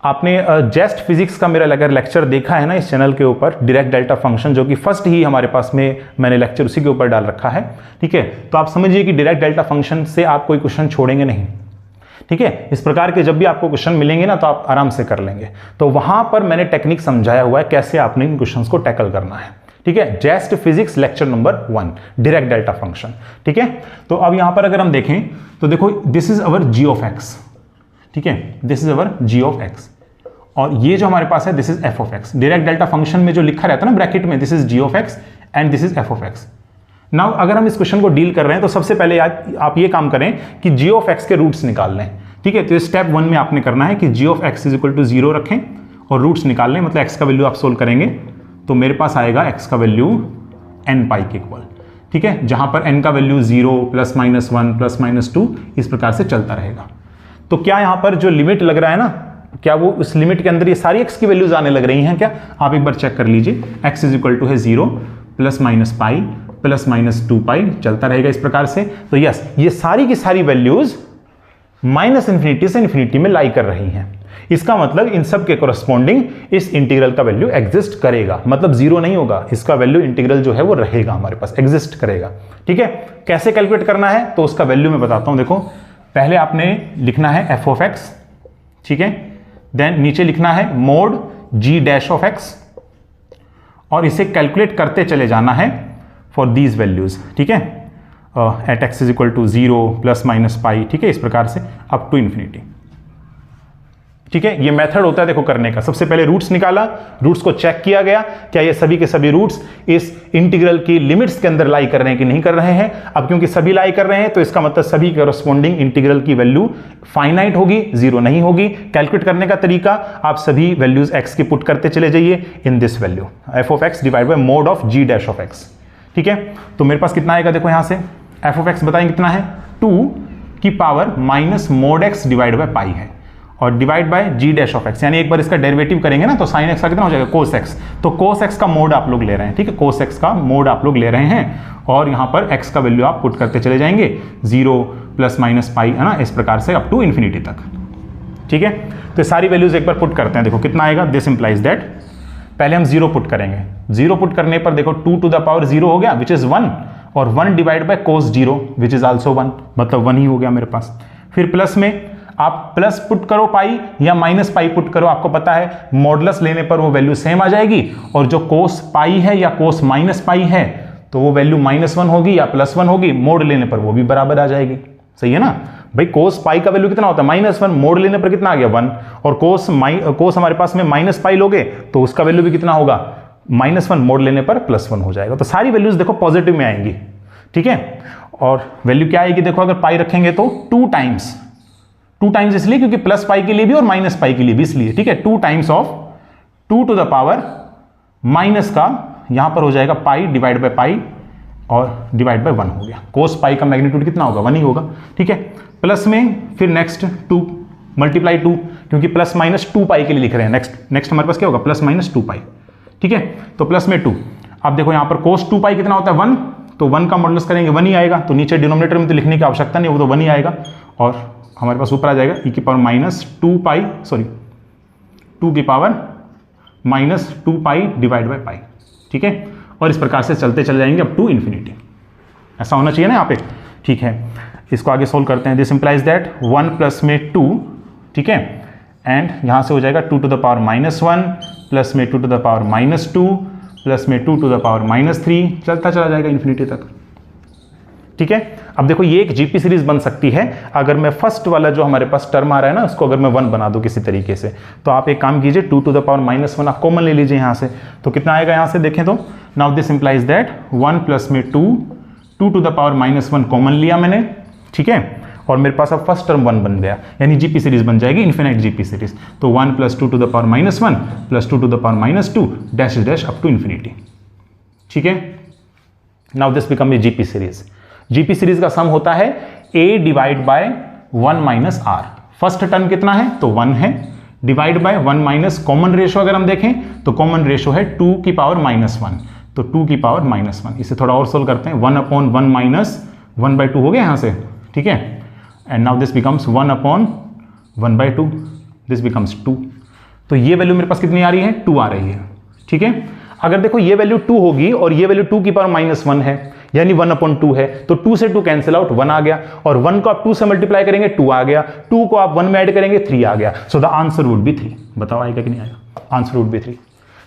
आपने जस्ट फिजिक्स का मेरा अगर लेक्चर देखा है ना इस चैनल के ऊपर, डायरेक्ट डेल्टा फंक्शन, जो कि फर्स्ट ही हमारे पास में मैंने लेक्चर उसी के ऊपर डाल रखा है, ठीक है। तो आप समझिए कि डायरेक्ट डेल्टा फंक्शन से आप कोई क्वेश्चन छोड़ेंगे नहीं, ठीक है। इस प्रकार के जब भी आपको क्वेश्चन मिलेंगे ना तो आप आराम से कर लेंगे। तो वहां पर मैंने टेक्निक समझाया हुआ है कैसे आपने इन क्वेश्चंस को टैकल करना है, ठीक है। Just physics lecture number 1, direct delta function, ठीक है। तो अब यहां पर अगर हम देखें तो देखो this is our g of x, ठीक है। This is our g of x, और ये जो हमारे पास है this is f of x। Direct delta function में जो लिखा रहता है ना ब्रैकेट में, this is g of x and this is f of x। Now अगर हम इस क्वेश्चन को डील कर रहे हैं तो सबसे पहले आप ये काम करें कि g ऑफ x के रूट्स निकाल लें, ठीक है। तो स्टेप 1 में आपने करना है कि g of x is equal to 0 रखें और रूट्स निकाल लें, मतलब x का वैल्यू आप सोल्व करेंगे तो मेरे पास आएगा x का वैल्यू n पाई के इक्वल, ठीक है। जहां पर n का वैल्यू 0 +-1 +-2 इस प्रकार से चलता रहेगा। तो क्या यहां पर जो लिमिट लग रहा है ना, क्या वो उस लिमिट के अंदर ये सारी x की वैल्यूज आने लग रही हैं क्या? आप एक बार चेक कर लीजिए। x इज इक्वल टू है 0 ±π ±2π चलता रहेगा इस प्रकार से। तो यस, ये सारी की सारी वैल्यूज -∞ से इन्फिनिटी में लाई कर रही हैं। इसका मतलब इन सब के कोरस्पॉन्डिंग इस इंटीग्रल का वैल्यू एग्जिस्ट करेगा, मतलब 0 नहीं होगा, इसका वैल्यू इंटीग्रल जो है वो रहेगा हमारे पास, एग्जिस्ट करेगा, ठीक है। कैसे कैलकुलेट करना है तो उसका वैल्यू मैं बताता हूं। देखो पहले आपने लिखना है f ऑफ x, ठीक है। देन नीचे लिखना है mode g dash of x, और इसे कैलकुलेट करते चले जाना है फॉर दीज वैल्यूज, ठीक है। At x is equal to 0 ±π, ठीक है, इस प्रकार से अप टू इन्फिनिटी, ठीक है। ये मेथड होता है देखो करने का। सबसे पहले रूट्स निकाला, रूट्स को चेक किया गया क्या ये सभी के सभी रूट्स इस इंटीग्रल की लिमिट्स के अंदर लाई कर रहे हैं कि नहीं कर रहे हैं। अब क्योंकि सभी लाई कर रहे हैं तो इसका मतलब सभी कॉरस्पॉन्डिंग इंटीग्रल की वैल्यू फाइनाइट होगी, 0 नहीं होगी। कैलकुलेट करने का तरीका, आप सभी वैल्यूज x की पुट करते चले जाइए in this value f of x divide by mode of g dash of x, ठीक है। तो मेरे पास कितना आएगा देखो यहां से f ऑफ x बताएं कितना है, 2 की power -mod x divide by pi है, और divide by g dash of x, यानी एक बार इसका डेरिवेटिव करेंगे ना तो sin x का कितना हो जाएगा cos x। तो cos x का मोड आप लोग ले रहे हैं, ठीक है, cos x का मोड आप लोग ले रहे हैं, और यहां पर x का वैल्यू आप पुट करते चले जाएंगे 0 ±π, है ना, इस प्रकार से अप टू इन्फिनिटी तक, ठीक है। तो सारी वैल्यूज एक बार पुट करते हैं, देखो कितना आएगा। दिस इंप्लाइज दैट पहले हम 0 पुट करेंगे, 0 पुट करने पर देखो 2 टू द पावर 0 हो गया विच इज 1, और 1 divide by cos 0 which is also 1, मतलब 1 ही हो गया मेरे पास। फिर प्लस में आप प्लस पुट करो पाई या -π पुट करो, आपको पता है मॉडुलस लेने पर वो वैल्यू सेम आ जाएगी, और जो cos π है या cos -π है तो वो वैल्यू -1 होगी या +1 होगी, मोड लेने पर वो भी बराबर आ जाएगी, सही है ना भाई। cos π का वैल्यू कितना होता है -1, मोड लेने पर कितना आ गया 1, और cos हमारे पास में -π लोगे तो उसका वैल्यू भी कितना होगा -1, मोड लेने पर +1 हो जाएगा। तो सारी वैल्यूज देखो पॉजिटिव में आएंगी, ठीक है। और वैल्यू क्या आएगी देखो, अगर पाई रखेंगे तो 2 टाइम्स इसलिए क्योंकि +π के लिए भी और -π के लिए भी इसलिए, ठीक है। 2 times of 2 to the power minus का यहां पर हो जाएगा पाई डिवाइड बाय पाई, और डिवाइड बाय 1 हो गया। cos π का मैग्नीट्यूड कितना होगा 1 ही होगा, ठीक है। प्लस में फिर नेक्स्ट 2 मल्टीप्लाई 2, क्योंकि प्लस माइनस 2 पाई के लिए लिख रहे हैं। नेक्स्ट हमारे पास क्या होगा, प्लस माइनस 2 पाई। ठीक है, तो प्लस में 2। अब देखो यहाँ पर कोस 2 पाई कितना होता है 1, तो 1 का मॉडुलस करेंगे 1 ही आएगा, तो नीचे डिनोमिनेटर में तो लिखने की आवश्यकता नहीं, वो तो 1 ही आएगा। और हमारे पास ऊपर आ जाएगा e की पावर माइनस 2 पाई, सॉरी 2 की power minus 2 pi divide by pi. ठीक है, और इस प्रकार से चलते चले जाएंगे अप टू इन्फिनिटी। ऐसा होना चाहिए ना यहाँ पे। ठीक है, इसको आगे सोल्व करते हैं। दिस इंप्लाइज दैट 1 प्लस में 2, ठीक है, एंड यहाँ से हो जाएगा 2 to the power minus 1 plus में 2 to the power minus 2 plus में 2 टू द पावर माइनस 3, चलता चला जाएगा इन्फिनिटी तक। ठीक है, अब देखो ये एक जीपी सीरीज बन सकती है अगर मैं फर्स्ट वाला जो हमारे पास टर्म आ रहा है ना, उसको अगर मैं 1 बना दूं किसी तरीके से। तो आप एक काम कीजिए, 2 टू द पावर माइनस 1 आप कॉमन ले लीजिए यहाँ से, तो कितना आएगा यहाँ से देखें तो। Now this implies that 1 plus में 2 to the power minus 1 common लिया मैंने। ठीक है, और मेरे पास अब फर्स्ट टर्म 1 बन गया, यानी जीपी सीरीज बन जाएगी इन्फिनाइट जीपी सीरीज। तो 1 plus 2 to the power minus 1 plus 2 to the power minus 2 dash dash up to infinity. ठीक है, now this become a GP series. GP series का सम होता है a divide by 1 minus r. First term कितना है, तो 1 है, divide by 1 minus common ratio अगर हम देखें तो कॉमन रेशो है 2 की पावर माइनस 1, तो 2 की पावर माइनस 1। इसे थोड़ा और सोल्व करते हैं, 1 अपॉन 1 माइनस 1/2 हो गया यहाँ से। ठीक है, and now this becomes 1 upon 1/2, this becomes 2। तो ये वैल्यू मेरे पास कितनी आ रही है, 2 आ रही है। ठीक है, अगर देखो ये वैल्यू 2 होगी और ये वैल्यू 2 की पावर माइनस 1 है, यानी 1/2 है, तो 2 से 2 कैंसिल आउट, 1 आ गया, और 1 को आप 2 से मल्टीप्लाई करेंगे 2 आ गया, 2 को आप 1 में ऐड करेंगे 3 आ गया। सो द आंसर वुड बी 3। बताओ आएगा कि नहीं आएगा, आंसर वुड बी 3।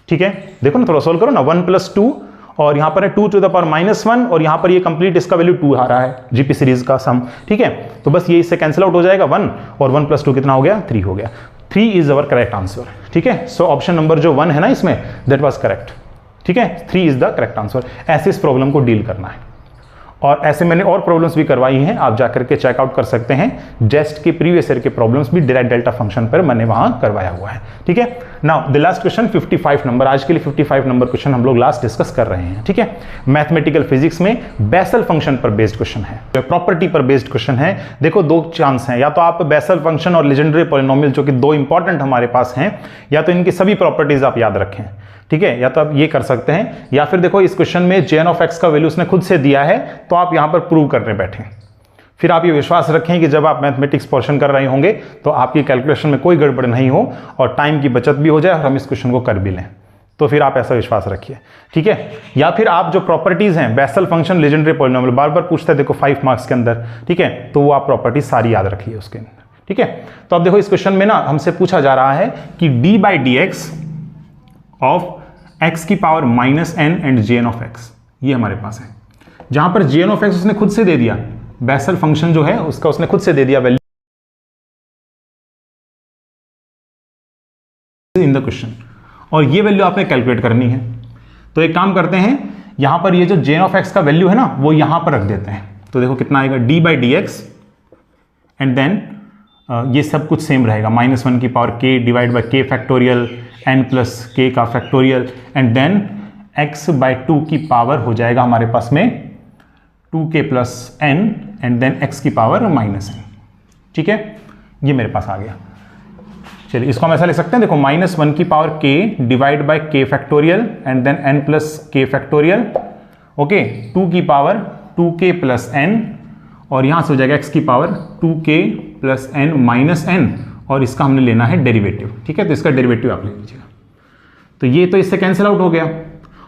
ठीक है, देखो ना थोड़ा सोल्व करो ना, 1 प्लस 2 और यहाँ पर है 2 टू द पावर माइनस 1 और यहाँ पर ये कंप्लीट इसका वैल्यू 2 आ रहा है जीपी सीरीज का सम। ठीक है, तो बस ये इससे कैंसिल आउट हो जाएगा 1 और 1 प्लस 2 कितना हो गया, 3 हो गया। 3 इज अवर करेक्ट आंसर। ठीक है, सो ऑप्शन नंबर जो 1 है ना इसमें, दैट वाज करेक्ट। ठीक है, 3 इज द करेक्ट आंसर। ऐसे इस प्रॉब्लम को डील करना है, और ऐसे मैंने और प्रॉब्लम्स भी करवाई हैं, आप जाकर के चेकआउट कर सकते हैं। जेस्ट के प्रीवियस ईयर के प्रॉब्लम्स भी डायरेक्ट डेल्टा फंक्शन पर मैंने वहां करवाया हुआ है। ठीक है, now the last question 55 number, आज के लिए 55 नंबर क्वेश्चन हम लोग लास्ट डिस्कस कर रहे हैं। ठीक है, मैथमेटिकल फिजिक्स में बेसल फंक्शन पर बेस्ड क्वेश्चन है, प्रॉपर्टी पर बेस्ड क्वेश्चन है। देखो 2 चांस हैं, या तो आप बेसल फंक्शन और लेजेंडरी पॉलिनोमियल जो कि 2 इंपॉर्टेंट हमारे पास हैं, या तो इनकी सभी प्रॉपर्टीज आप याद रखें। ठीक है, या तो आप ये कर सकते हैं, या फिर देखो इस क्वेश्चन में jn ऑफ x का वैल्यू उसने खुद से दिया है, तो आप यहां पर प्रूव करने बैठे। फिर आप ये विश्वास रखें कि जब आप मैथमेटिक्स पोर्शन कर रहे होंगे तो आपकी कैलकुलेशन में कोई गड़बड़ नहीं हो और टाइम की बचत भी हो जाए और हम इस क्वेश्चन को कर भी लें, तो फिर आप ऐसा विश्वास रखिए। ठीक है, या फिर आप जो प्रॉपर्टीज हैं, बेसल फंक्शन, लेजेंडरी पॉलिनोमियल, बार बार पूछता है देखो 5 मार्क्स के अंदर। ठीक है, तो वो आप प्रॉपर्टीज सारी याद रखिए उसके अंदर। ठीक है, तो अब देखो इस क्वेश्चन में ना हमसे पूछा जा रहा है कि d/dx ऑफ x की power minus n and jn of x, ये हमारे पास है। जहां पर jn ऑफ x उसने खुद से दे दिया, बेसल फंक्शन जो है उसका उसने खुद से दे दिया वैल्यू इन द क्वेश्चन, और ये वैल्यू आपने कैलकुलेट करनी है। तो एक काम करते हैं, यहां पर ये जो jn ऑफ x का वैल्यू है ना, वो यहां पर रख देते हैं। तो देखो कितना आएगा, d/dx एंड देन ये सब कुछ सेम रहेगा, -1 की power k divide by k factorial, n plus k का फैक्टोरियल, एंड देन x/2 की पावर हो जाएगा हमारे पास में 2k plus n and then x की पावर -n। ठीक है, ये मेरे पास आ गया। चलिए इसको हम ऐसा लिख सकते हैं, देखो -1 की power k divide by k factorial and then n plus k factorial, okay, 2 की पावर 2k प्लस n, और यहां से हो जाएगा x की power 2k plus n minus n, और इसका हमने लेना है डेरिवेटिव। ठीक है, तो इसका डेरिवेटिव आप ले लीजिएगा। तो ये तो इससे कैंसिल आउट हो गया,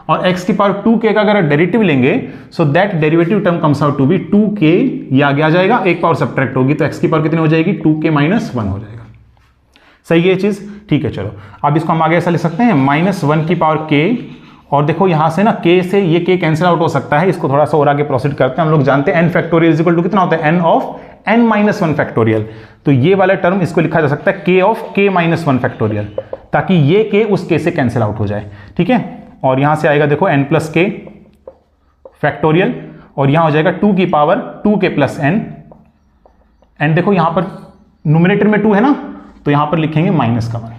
और x की पावर 2k का अगर डेरिवेटिव लेंगे, so that derivative term comes out to be 2k, ये आगे आ जाएगा, एक पावर सब्ट्रैक्ट होगी, तो x की पावर कितनी हो जाएगी, 2k माइनस 1 हो जाएगा। सही है ये चीज। ठीक है, चलो अब इसको हम आगे ऐसा लिख सकते हैं, -1 की पावर k, और देखो यहां से ना k से ये k कैंसिल आउट हो सकता है, इसको थोड़ा सा और आगे प्रोसीड करते हैं। हम लोग जानते हैं n फैक्टोरियल इक्वल टू कितना होता है, n of n minus 1 factorial. तो ये वाला टर्म इसको लिखा जा सकता है k of k minus 1 factorial, ताकि ये k उस k से कैंसिल आउट हो जाए। ठीक है, और यहां से आएगा देखो n प्लस k फैक्टोरियल, और यहां हो जाएगा 2 की power 2k plus n, and देखो यहां पर न्यूमरेटर में 2 है ना, तो यहां पर लिखेंगे -1।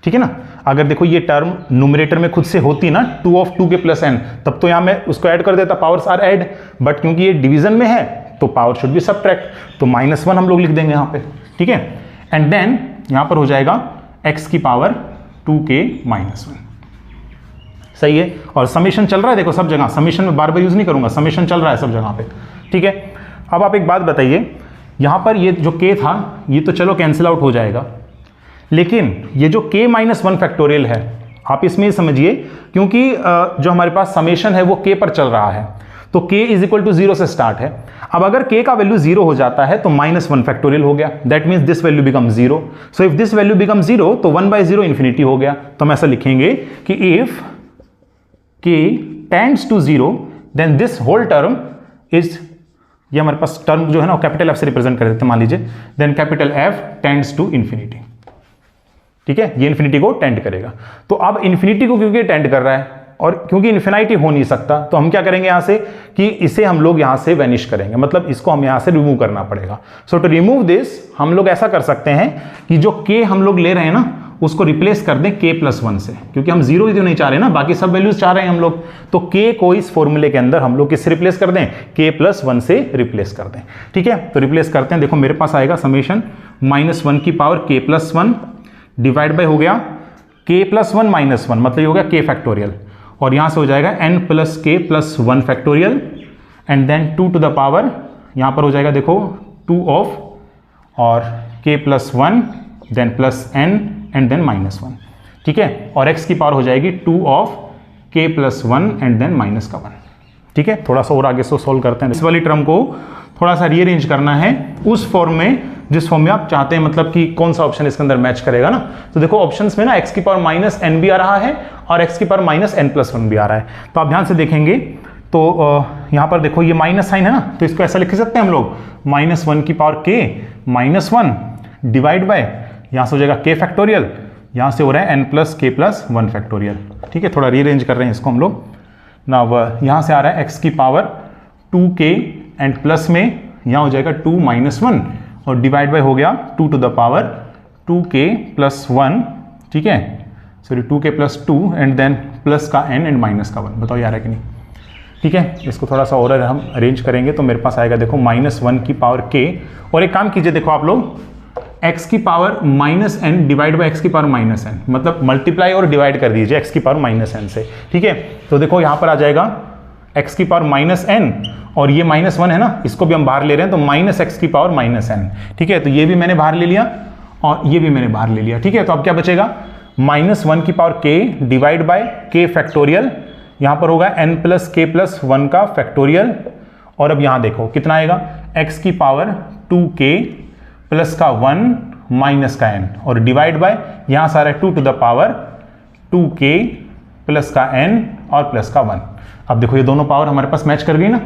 ठीक है ना, अगर देखो ये टर्म न्यूमरेटर में खुद से होती ना 2 ऑफ 2k प्लस n, तब तो यहां मैं उसको ऐड कर देता, पावर्स आर ऐड, बट क्योंकि ये डिवीजन में है तो पावर शुड बी सबट्रैक्ट, तो -1 हम लोग लिख देंगे यहाँ पे, ठीक है। एंड देन यहाँ पर हो जाएगा x की पावर 2k -1, सही है। और समेशन चल रहा है, देखो सब जगह समेशन में बार बार यूज नहीं करूंगा, समेशन चल रहा है सब जगह पे, ठीक है। अब आप एक बात बताइए, यहाँ पर ये जो k था ये तो चलो कैंसिल आउट हो जाएगा, लेकिन ये जो k -1 फैक्टोरियल है आप इसमें ये समझिए, क्योंकि जो हमारे पास समेशन है वो k पर चल रहा है, तो k = 0 से स्टार्ट है। अब अगर k का वैल्यू 0 हो जाता है तो -1 फैक्टोरियल हो गया, that means this value become 0। So if this value become 0 तो 1/0 इन्फिनिटी हो गया। तो हम ऐसा लिखेंगे कि if k tends to 0 then this whole term is, ये हमारे पास टर्म जो है ना कैपिटल F से रिप्रेजेंट कर देते हैं, मान लीजिए, then capital F tends to infinity, ठीक है, ये इन्फिनिटी को टेंड करेगा। तो अब इन्फिनिटी को क्योंकि टेंड कर रहा है और क्योंकि इन्फिनिटी हो नहीं सकता, तो हम क्या करेंगे यहां से कि इसे हम लोग यहां से वैनिश करेंगे, मतलब इसको हम यहां से रिमूव करना पड़ेगा। सो टू रिमूव दिस हम लोग ऐसा कर सकते हैं कि जो k हम लोग ले रहे हैं ना उसको रिप्लेस कर दें k+1 से, क्योंकि हम 0 ही नहीं चाह रहे ना, बाकी सब वैल्यूज चाह रहे हैं हम लोग, तो k को इस फॉर्मूले के अंदर हम लोग किससे रिप्लेस कर दें, k+1 से रिप्लेस कर दें, ठीक है। तो रिप्लेस करते हैं, देखो मेरे पास आएगा समेशन -1 की पावर k+1 डिवाइड बाय हो गया k+1 -1, मतलब ये हो गया k फैक्टोरियल, और यहां से हो जाएगा n + k+1 factorial, and then 2 to the power, यहां पर हो जाएगा देखो 2 ऑफ और k+1 then +n and then -1, ठीक है। और x की पावर हो जाएगी 2 ऑफ k+1 एंड देन -1, ठीक है। थोड़ा सा और आगे से सॉल्व करते हैं, इस वाली टर्म को थोड़ा सा रीअरेंज करना है उस फॉर्म में जिस फॉर्म में आप चाहते हैं, मतलब कि कौन सा ऑप्शन इसके अंदर मैच करेगा ना। तो देखो ऑप्शंस में ना x की पावर -n भी आ रहा है और x की पावर -n+1 भी आ रहा है। तो आप ध्यान से देखेंगे तो यहाँ पर देखो ये माइनस साइन है ना, तो इसको ऐसा लिख सकते हैं हम लोग -1 की पावर k -1 डिवाइड बाय, यहाँ से हो जाएगा k फैक्टोरियल, यहाँ से हो रहा है n + k+1 फैक्टोरियल, ठीक है। थोड़ा रीअरेंज कर रहे हैं इसको हम लोग ना। यहाँ से आ रहा है x की पावर 2k एंड प्लस में यहाँ हो जाएगा 2 -1 और डिवाइड बाय हो गया 2 टू द पावर 2k+1, ठीक है, sorry 2k+2 and then plus का n एंड माइनस का 1। बताओ यार है कि नहीं, ठीक है। इसको थोड़ा सा और हम अरेंज करेंगे तो मेरे पास आएगा देखो -1 की पावर k, और एक काम कीजिए देखो आप लोग x की power -n divide by x की पावर -n, मतलब मल्टीप्लाई और डिवाइड कर दीजिए x की पावर -n से, ठीक है। तो देखो यहाँ पर आ जाएगा x की पावर -n और ये -1 है ना, इसको भी हम बाहर ले रहे हैं तो -x की पावर -n, ठीक है। तो ये भी मैंने बाहर ले लिया और ये भी मैंने बाहर ले लिया, ठीक है। तो अब क्या बचेगा -1 की power k divide by k factorial, यहाँ पर होगा n + k+1 का फैक्टोरियल, और अब यहाँ देखो कितना आएगा x की पावर 2k प्लस का 1 माइनस का n और डिवाइड बाय यहाँ सारा 2 to the power 2k plus का n और प्लस का 1। अब देखो ये दोनों पावर हमारे पास मैच कर गई ना,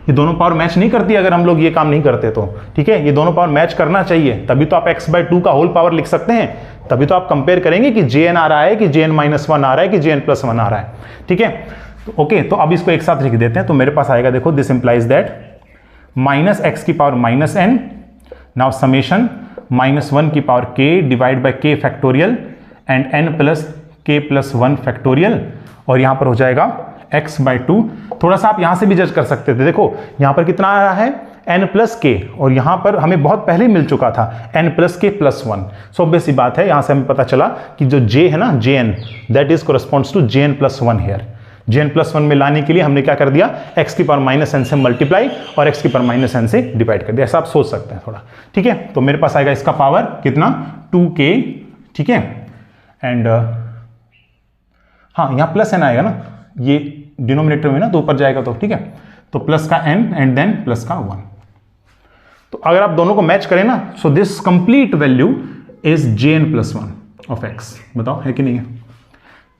ये दोनों पावर मैच नहीं करती अगर हम लोग ये काम नहीं करते तो, ठीक है। ये दोनों पावर मैच करना चाहिए, तभी तो आप x/2 का होल पावर लिख सकते हैं, तभी तो आप कंपेयर करेंगे कि jn आ रहा है कि jn -1 आ रहा है कि jn+1 आ रहा है, ठीक है। तो ओके, तो अब इसको एक साथ लिख देते हैं, तो मेरे पास आएगा देखो दिस इंप्लाइज दैट -x की पावर -n, नाउ समेशन -1 की power k divide by k factorial and n + k+1 factorial, और यहाँ पर हो जाएगा x/2। थोड़ा सा आप यहाँ से भी जज कर सकते थे, देखो यहाँ पर कितना आ रहा है n + k, और यहाँ पर हमें बहुत पहले मिल चुका था n + k+1। सो ऑब्वियस सी बात है, यहाँ से हमें पता चला कि जो j है ना jn, that is corresponds to jn+1 here. jn+1 में लाने के लिए हमने क्या कर दिया, x की पावर -n से मल्टीप्लाई और x की पावर -n से डिवाइड कर दिया, ऐसा आप सोच सकते हैं थोड़ा, ठीक है। तो मेरे पास आएगा इसका पावर कितना 2k, ठीक है, एंड हाँ यहाँ +n आएगा ना, ये डिनोमिनेटर में ना तो ऊपर जाएगा तो, ठीक है। तो प्लस का n एंड देन प्लस का 1। तो अगर आप दोनों को मैच करें ना, so this complete value is jn+1 of x। बताओ है कि नहीं है।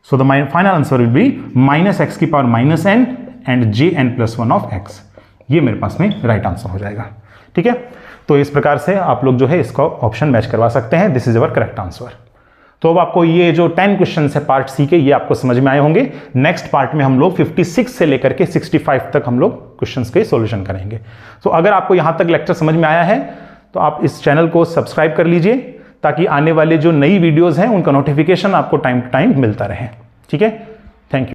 So the final answer will be -x की power -n and jn+1 of x। ये मेरे पास में राइट आंसर हो जाएगा, ठीक है। तो इस प्रकार से आप लोग जो है इसका ऑप्शन मैच करवा सकते हैं, this is our correct answer. तो अब आपको ये जो 10 क्वेश्चन है पार्ट सी के, ये आपको समझ में आए होंगे। नेक्स्ट पार्ट में हम लोग 56 से लेकर के 65 तक हम लोग क्वेश्चंस के सॉल्यूशन करेंगे। तो अगर आपको यहां तक लेक्चर समझ में आया है तो आप इस चैनल को सब्सक्राइब कर लीजिए, ताकि आने वाले जो नई वीडियोस हैं उनका नोटिफिकेशन आपको टाइम टू टाइम मिलता रहे, ठीक है।